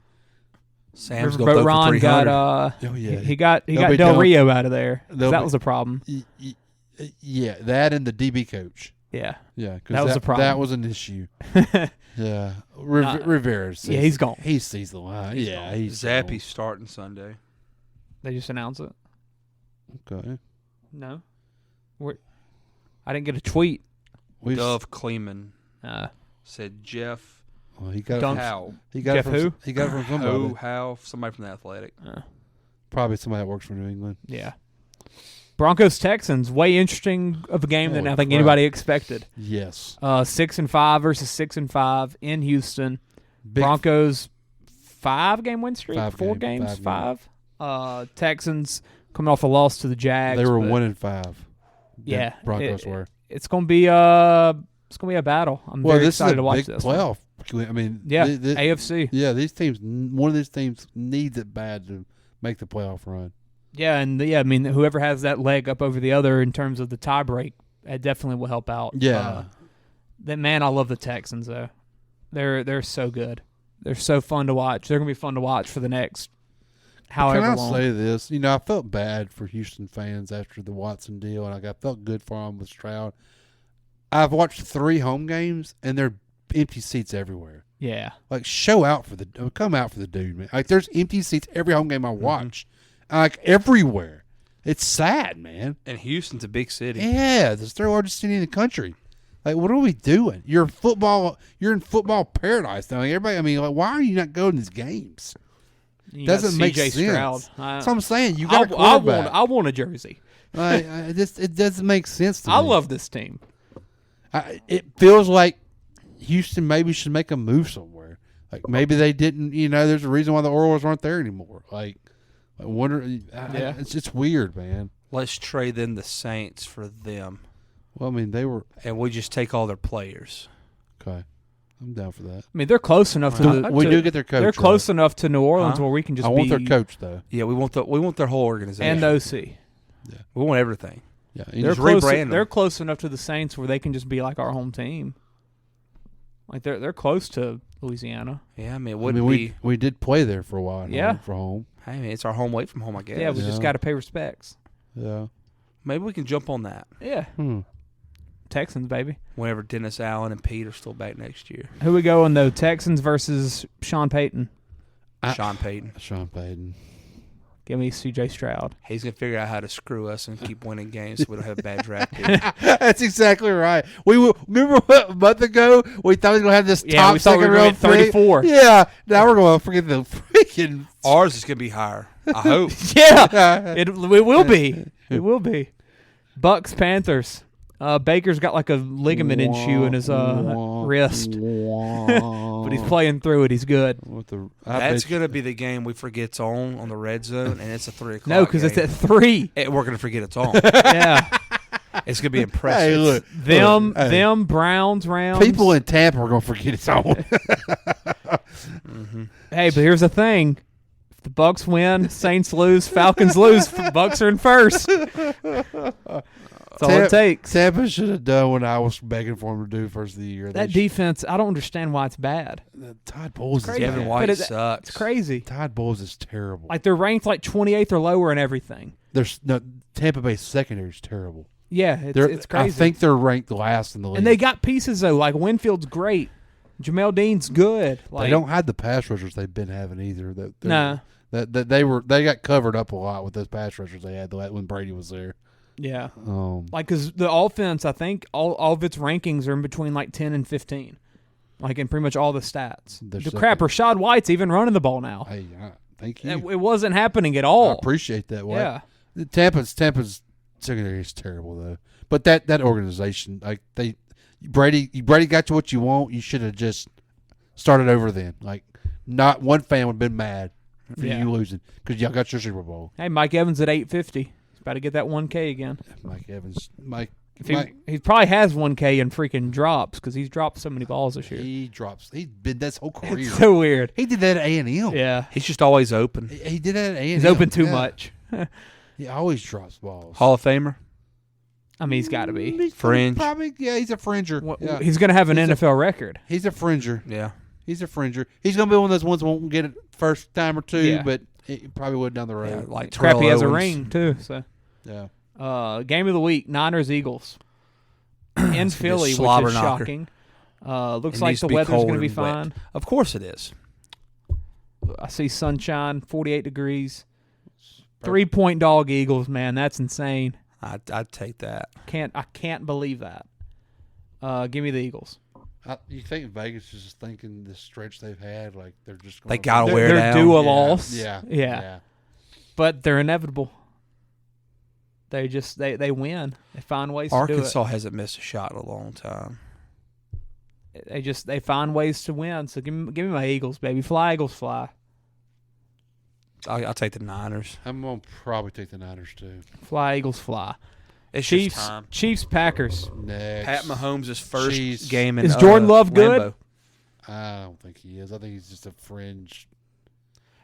S10: Sam's
S9: Riverboat
S10: going to
S9: Ron
S10: for
S9: got he got Del
S11: down.
S9: Rio out of there. That was a problem.
S11: Yeah, that and the DB coach.
S9: Yeah,
S11: Yeah,
S9: that was a problem.
S11: That was an issue. Yeah, Rivera's.
S9: Yeah, he's gone.
S11: He sees the line. He's
S10: Zappy's starting Sunday.
S9: They just announced it.
S11: Okay.
S9: No, I didn't get a tweet.
S10: Dove Kleeman said Jeff.
S11: Well, he got
S10: Howe.
S11: He got
S9: Jeff
S11: it from,
S9: who?
S11: He got it from somebody.
S10: Howe, somebody from the Athletic.
S11: Probably somebody that works for New England.
S9: Yeah. Broncos Texans, way interesting of a game than I think anybody expected.
S11: Yes.
S9: 6-5 versus 6-5 in Houston. Broncos 5-game win streak, 4 games, 5. Texans coming off a loss to the Jags.
S11: They were 1-5.
S9: Yeah,
S11: Broncos were.
S9: It's going to be a battle. I'm very excited to watch this.
S11: Playoff. I mean,
S9: AFC.
S11: Yeah, these teams. One of these teams needs it bad to make the playoff run.
S9: Yeah, and I mean, whoever has that leg up over the other in terms of the tie break, it definitely will help out.
S11: Yeah.
S9: I love the Texans though. They're so good. They're so fun to watch. They're gonna be fun to watch for the next however long.
S11: Can I say this? I felt bad for Houston fans after the Watson deal, and I felt good for them with Stroud. I've watched 3 home games, and there are empty seats everywhere.
S9: Yeah.
S11: Like, come out for the dude, man. Like, there's empty seats every home game I watch. Like, everywhere. It's sad, man.
S10: And Houston's a big city.
S11: Yeah, it's the 3rd largest city in the country. Like, what are we doing? You're in football paradise now. Like, everybody, why are you not going to these games? Doesn't make sense.
S9: Stroud.
S11: That's what I'm saying. You got a quarterback.
S9: I want a jersey.
S11: It doesn't make sense to me.
S9: I love this team.
S11: It feels like Houston maybe should make a move somewhere. Like, maybe they didn't. There's a reason why the Orioles aren't there anymore. Like, I wonder. It's just weird, man.
S10: Let's trade in the Saints for them.
S11: Well, they were,
S10: and we just take all their players.
S11: Okay, I'm down for that.
S9: They're close enough to.
S11: We do get their coach.
S9: They're close enough to New Orleans where we can just.
S11: I want their coach though.
S10: Yeah, we want their whole organization
S9: and OC.
S10: Yeah, we want everything.
S11: Yeah,
S9: they're close enough to the Saints where they can just be like our home team. Like they're close to Louisiana.
S10: Yeah,
S11: we did play there for a while. For home.
S10: Hey, man, it's our home away from home, I guess.
S9: Yeah, we just got to pay respects.
S11: Yeah,
S10: maybe we can jump on that.
S9: Yeah, Texans, baby.
S10: Whenever Dennis Allen and Pete are still back next year.
S9: Who we going though? Texans versus Sean Payton.
S10: Sean Payton.
S11: Give
S9: me C.J. Stroud.
S10: He's going to figure out how to screw us and keep winning games so we don't have a bad draft pick.
S11: That's exactly right. Remember a month ago we thought we were going to have this top
S9: we thought we were
S11: round
S9: 34.
S11: Yeah, now we're going to forget the freaking.
S10: Ours is going to be higher. I hope.
S9: Yeah, it will be. It will be. Bucks Panthers. Baker's got like a ligament issue in his wrist, but he's playing through it. He's good.
S10: That's going to be the game we forget's on the red zone, and it's a 3 o'clock.
S9: No, because it's at 3.
S10: We're going to forget it's on.
S9: Yeah,
S10: it's going to be impressive.
S11: Hey, look,
S9: them Browns rounds.
S11: People in Tampa are going to forget it's on.
S9: Hey, but here's the thing: if the Bucks win, Saints lose, Falcons lose, Bucks are in first. That's all it takes.
S11: Tampa should have done what I was begging for him to do first of the year.
S9: That defense, I don't understand why it's bad.
S11: Todd Bowles is
S10: Kevin White sucks.
S9: It's crazy.
S11: Todd Bowles is terrible.
S9: Like they're ranked like 28th or lower in everything.
S11: Tampa Bay secondary is terrible.
S9: Yeah, it's crazy.
S11: I think they're ranked last in the league.
S9: And they got pieces though. Like Winfield's great. Jamel Dean's good. Like,
S11: they don't have the pass rushers they've been having either.
S9: Nah.
S11: They got covered up a lot with those pass rushers they had when Brady was there.
S9: Yeah. Because the offense, I think all of its rankings are in between like 10 and 15. Like in pretty much all the stats. Rashad White's even running the ball now.
S11: Hey, thank you.
S9: It wasn't happening at all.
S11: I appreciate that. White.
S9: Yeah.
S11: Tampa's secondary is terrible though. But that organization, like Brady got you what you want. You should have just started over then. Like not one fan would have been mad for you losing because y'all got your Super Bowl.
S9: Hey, Mike Evans at 850. About to get that 1K again.
S11: Mike Evans.
S9: He probably has 1K in freaking drops because he's dropped so many balls this year.
S11: He drops. He's been this whole career.
S9: It's so weird.
S11: He did that at A&M.
S9: Yeah.
S10: He's just always open.
S11: He did that at A&M.
S9: He's open too much.
S11: He always drops balls.
S10: Hall of Famer.
S9: I mean, he's got to be.
S11: He's
S10: Fringe.
S11: Probably, yeah, he's a fringer. Yeah.
S9: He's going to have an NFL record.
S11: He's a fringer.
S10: Yeah.
S11: He's a fringer. He's going to be one of those ones that won't get it first time or two,
S9: Yeah.
S11: but he probably would down the road.
S10: Yeah, like
S9: Crap, he has a
S10: Owens.
S9: ring, too. So, game of the week, Niners-Eagles. In Philly, which
S10: slobber
S9: is
S10: knocker.
S9: shocking. Looks
S10: It
S9: like
S10: needs
S9: the
S10: to be
S9: weather's
S10: cold
S9: going to be
S10: and wet.
S9: fine.
S10: Of course it is.
S9: I see sunshine, 48 degrees. 3-point dog Eagles, man. That's insane.
S10: I'd take that.
S9: I can't believe that. Give me the Eagles.
S11: You think Vegas is just thinking this stretch they've had, like they're just going
S10: They got to wear
S9: They're
S10: down.
S9: due a loss.
S11: Yeah.
S9: But they're inevitable. They win. They find ways to do it.
S10: Arkansas hasn't missed a shot in a long time.
S9: They find ways to win. So give me my Eagles, baby. Fly, Eagles, fly.
S10: I'll take the Niners.
S11: I'm going to probably take the Niners, too.
S9: Fly, Eagles, fly.
S10: It's
S9: Chiefs,
S10: just time.
S9: Chiefs, Packers.
S11: Next.
S10: Pat Mahomes' first
S11: Chiefs.
S10: game in
S9: Is Jordan Love good?
S10: Lambeau.
S11: I don't think he is. I think he's just a fringe.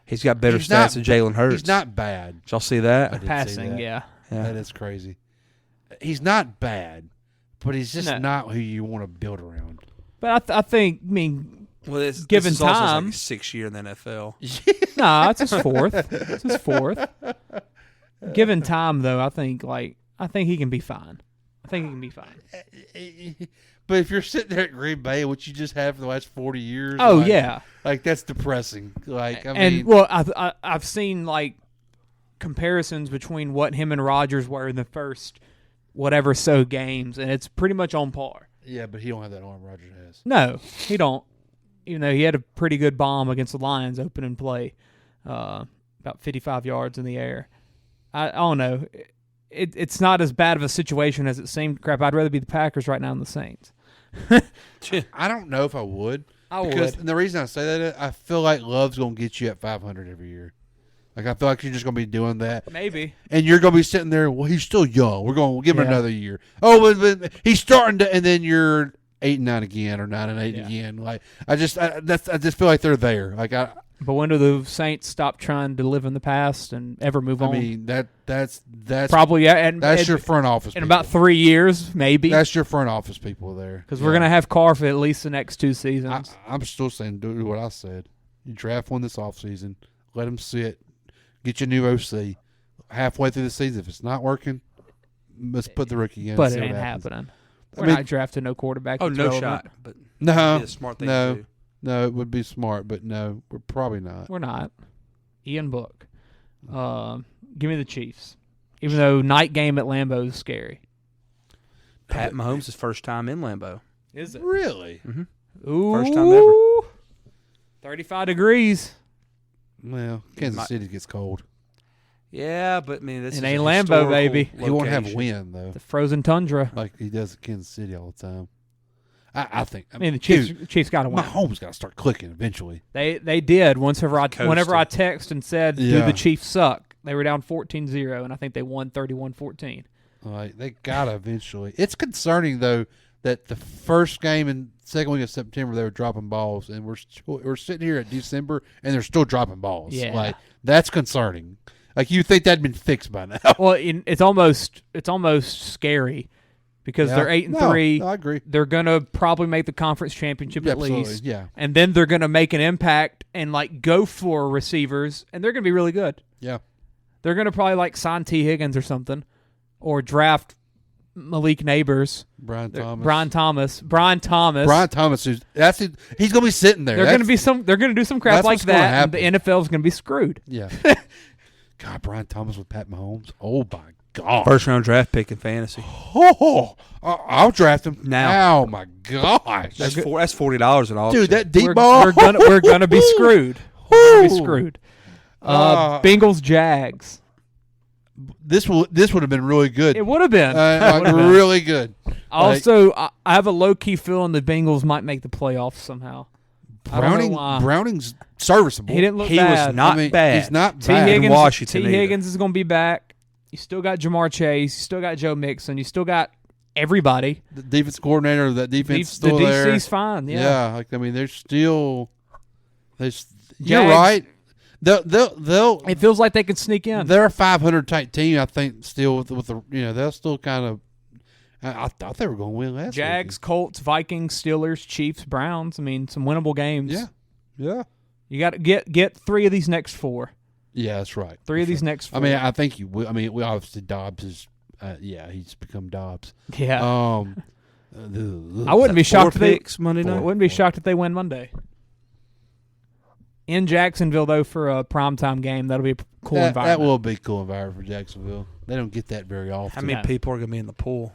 S10: He's got better stats than Jalen Hurts.
S11: He's not bad.
S10: Did y'all see that?
S11: I did see
S9: Passing,
S11: that.
S9: yeah.
S11: That is crazy. He's not bad, but he's just not who you want to build around.
S9: But I think,
S10: Well,
S9: given
S10: this is also
S9: time,
S10: like his 6th year in the NFL.
S9: nah, it's his fourth. Given time, though, I think he can be fine.
S11: But if you're sitting there at Green Bay, what you just have for the last 40 years,
S9: Oh,
S11: like,
S9: yeah.
S11: like that's depressing. Like, I mean,
S9: And well, I've seen like comparisons between what him and Rodgers were in the first whatever so games, and it's pretty much on par.
S11: yeah, but he don't have that arm Rodgers has.
S9: No, he don't. Even though he had a pretty good bomb against the Lions opening play, about 55 yards in the air. I don't know. It's not as bad of a situation as it seemed. Crap, I'd rather be the Packers right now than the Saints.
S11: I don't know if I would.
S9: Because
S11: And the reason I say that is I feel like Love's going to get you at 500 every year. Like, I feel like you're just going to be doing that.
S9: Maybe.
S11: And you're going to be sitting there, well, he's still young. We're going to give him
S9: Yeah.
S11: another year. Oh, but he's starting to, and then you're 8-9 again or 9-8 again. Like, I just feel like they're there. Like,
S9: But when do the Saints stop trying to live in the past and ever move on?
S11: I mean, that's
S9: probably, yeah. And
S11: that's your front office.
S9: In
S11: people.
S9: about 3 years, maybe.
S11: That's your front office people there.
S9: Because we're going to have Carr for at least the next 2 seasons.
S11: I'm still saying do what I said. You draft one this offseason, let him sit, get your new OC. Halfway through the season, if it's not working, let's put the rookie in.
S9: But
S11: and see
S9: it
S11: what
S9: ain't
S11: happens.
S9: happening.
S11: I
S9: We're
S11: mean-
S9: not drafting no quarterback.
S10: Oh,
S9: that's
S10: no
S9: relevant.
S10: shot. But
S11: No,
S10: it'd be a smart thing to do.
S11: No, it would be smart, but no, we're probably not.
S9: We're not. Ian Book. Give me the Chiefs. Even though night game at Lambeau is scary.
S10: Pat Mahomes' first time in Lambeau.
S9: Is it?
S11: Really?
S10: Mm-hmm.
S9: Ooh.
S10: First time ever.
S9: 35 degrees.
S11: Well, Kansas City gets cold.
S10: Yeah, but I mean, this
S9: It
S10: is
S9: ain't
S10: a
S9: Lambeau,
S10: historical
S9: baby.
S11: He won't have
S10: location.
S11: wind though,
S9: The frozen tundra.
S11: like he does at Kansas City all the time. I think.
S9: I mean, the Chiefs got to win.
S11: Mahomes got to start clicking eventually.
S9: They did. Whenever I text and said,
S11: Yeah.
S9: do the Chiefs suck? They were down 14-0, and I think they won 31-14.
S11: Like they got to eventually. It's concerning though that the first game and second week of September they were dropping balls, and we're sitting here at December and they're still dropping balls.
S9: Yeah.
S11: Like that's concerning. Like you think that'd been fixed by now.
S9: Well, it's almost scary because
S11: Yeah.
S9: they're 8-3.
S11: No, I agree.
S9: They're gonna probably make the conference championship at
S11: Absolutely,
S9: least.
S11: yeah.
S9: And then they're gonna make an impact and like go for receivers, and they're gonna be really good.
S11: Yeah.
S9: They're gonna probably like sign T. Higgins or something, or draft Malik Neighbors,
S11: Brian Thomas.
S9: Brian Thomas.
S11: He's gonna be sitting there.
S9: They're gonna do some crap
S11: that's
S9: like
S11: what's gonna
S9: that, and the
S11: happen.
S9: NFL's gonna be screwed.
S11: Yeah. God, Brian Thomas with Pat Mahomes. Oh my God.
S10: First round draft pick in fantasy.
S11: Oh, I'll draft him
S10: Now.
S11: Oh my gosh.
S10: That's $40 an auction.
S11: Dude, that deep
S9: We're
S11: ball.
S9: gonna be screwed. We're gonna be screwed. Bengals Jags.
S11: This would have been really good.
S9: It would have been.
S11: Really good.
S9: Also, I have a low key feeling the Bengals might make the playoffs somehow. I don't know why.
S11: Browning's serviceable.
S9: He didn't look
S10: He
S9: bad.
S10: was not bad.
S11: He's not
S9: T.
S11: bad.
S9: Higgins,
S10: Washington
S9: T.
S10: either.
S9: Higgins is going to be back. You still got Jamar Chase. You still got Joe Mixon. You still got everybody.
S11: The defense coordinator of that defense is
S9: The
S11: still there.
S9: DC's fine. Yeah.
S11: Like I mean, they're still. You're
S9: Jags-
S11: right. They'll.
S9: It feels like they can sneak in.
S11: They're a 500 type team. I think still with the they'll still kind of. I thought they were going to win last
S9: Jags,
S11: week.
S9: Colts, Vikings, Steelers, Chiefs, Browns. I mean, some winnable games.
S11: Yeah.
S9: You got to get 3 of these next 4.
S11: Yeah, that's right.
S9: 3 of these next 4.
S11: I mean, I think you will. I mean, we obviously Dobbs is. He's become Dobbs.
S9: Yeah.
S10: I
S9: wouldn't be shocked if
S10: Monday night.
S9: I wouldn't be shocked if they win Monday. In Jacksonville, though, for a primetime game, that'll be a cool environment.
S11: That will be a cool environment for Jacksonville. They don't get that very often.
S10: How many people are going to be in the pool?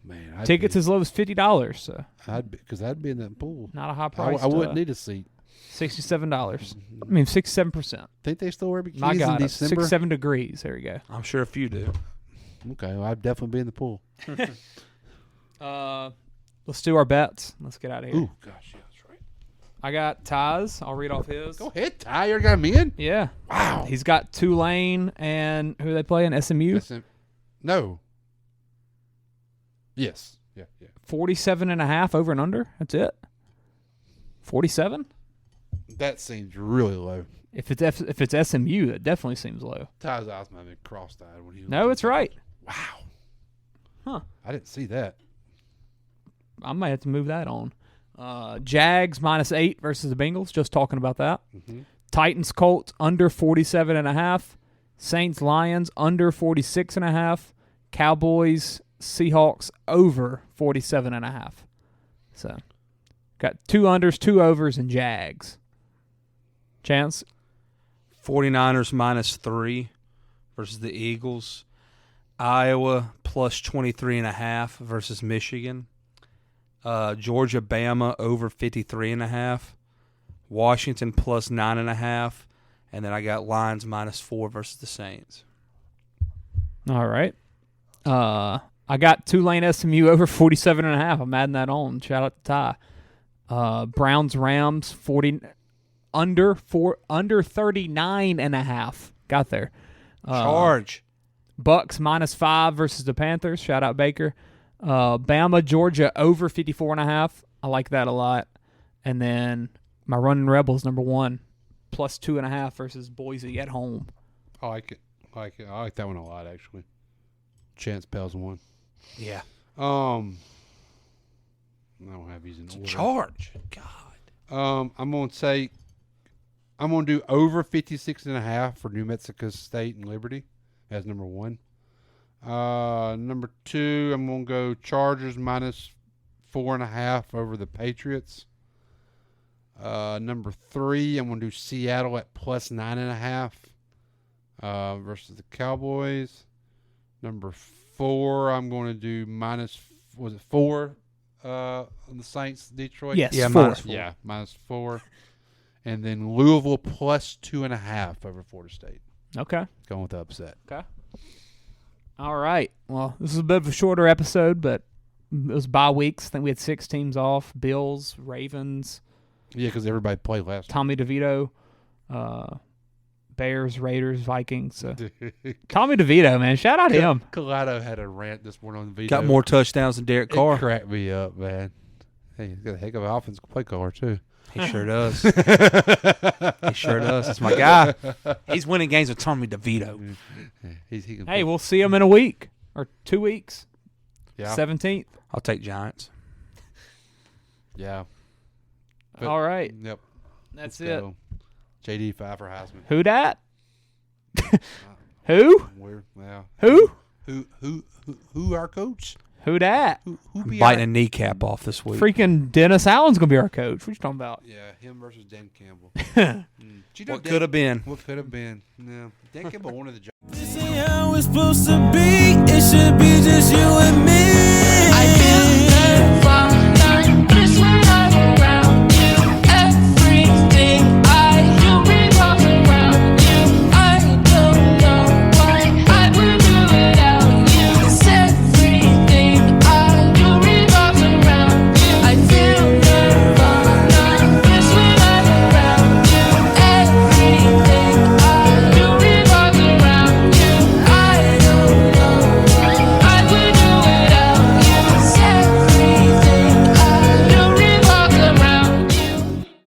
S11: Man,
S9: tickets as low as $50. So
S11: I'd be in that pool.
S9: Not a high price.
S11: I wouldn't need a seat.
S9: $67. I mean, 67%.
S11: Think they still wear bikinis
S9: My God,
S11: in December?
S9: 67 degrees. There you go.
S10: I'm sure a few do.
S11: Okay, well, I'd definitely be in the pool.
S9: Let's do our bets. Let's get out of here.
S11: Ooh, gosh, yeah, that's right.
S9: I got Ty's. I'll read off his.
S11: Go ahead, Ty. You got me in?
S9: Yeah.
S11: Wow.
S9: He's got Tulane and who are they playing? SMU?
S11: No. Yes. Yeah.
S9: 47.5 over and under. That's it. 47?
S11: That seems really low.
S9: If it's SMU, that definitely seems low.
S11: Ty's eyes might have been cross-eyed when he was.
S9: No, it's right.
S11: Wow.
S9: Huh.
S11: I didn't see that.
S9: I might have to move that on. Jags -8 versus the Bengals. Just talking about that.
S11: Mm-hmm.
S9: Titans Colts under 47.5. Saints Lions under 46.5. Cowboys Seahawks over 47.5. So got 2 unders, 2 overs, and Jags. Chance?
S10: 49ers -3 versus the Eagles. Iowa +23.5 versus Michigan. Georgia Bama over 53.5. Washington +9.5. And then I got Lions -4 versus the Saints.
S9: All right. I got Tulane SMU over 47.5. I'm adding that on. Shout out to Ty. Browns Rams under 39.5. Got there.
S10: Charge.
S9: Bucks -5 versus the Panthers. Shout out Baker. Bama Georgia over 54.5. I like that a lot. And then my Running Rebels #1 +2.5 versus Boise at home.
S11: I like it. I like that one a lot, actually. Chance Pell's one.
S10: Yeah.
S11: I don't have these in order.
S10: Charge. God.
S11: I'm gonna do over 56.5 for New Mexico State and Liberty as #1. #2, I'm gonna go Chargers -4.5 over the Patriots. #3, I'm gonna do Seattle at +9.5 versus the Cowboys. #4, I'm going to do -4 on the Saints, Detroit?
S9: Yes,
S10: yeah,
S9: 4.
S10: -4.
S11: Yeah, -4. And then Louisville +2.5 over Florida State.
S9: Okay.
S11: Going with the upset.
S9: Okay. All right. Well, this is a bit of a shorter episode, but it was bye weeks. I think we had 6 teams off. Bills, Ravens.
S11: Yeah, because everybody played last
S9: Tommy DeVito, Bears, Raiders, Vikings. Tommy DeVito, man. Shout out to him.
S11: Colado had a rant this morning on the video.
S10: Got more touchdowns than Derek Carr.
S11: It cracked me up, man. Hey, he's got a heck of an offensive play caller, too.
S10: He sure does. He sure does. That's my guy. He's winning games with Tommy DeVito.
S9: Hey, we'll see him in a week or 2 weeks.
S11: Yeah.
S9: 17th.
S10: I'll take Giants.
S11: Yeah. But,
S9: all right.
S11: Yep.
S9: That's
S11: Let's
S9: it.
S11: go. JD 5 for Heisman.
S9: Who dat? Who?
S11: Yeah.
S9: Who?
S11: Who our coach?
S9: Who dat?
S11: Who
S10: I'm
S11: be
S10: biting
S11: our,
S10: a kneecap off this week.
S9: Freaking Dennis Allen's going to be our coach. What you talking about?
S11: Yeah, him versus Dan Campbell.
S10: What could have been?
S11: What could have been? No. Dan Campbell wanted the job.
S2: This ain't how it's supposed to be. It should be just you and me.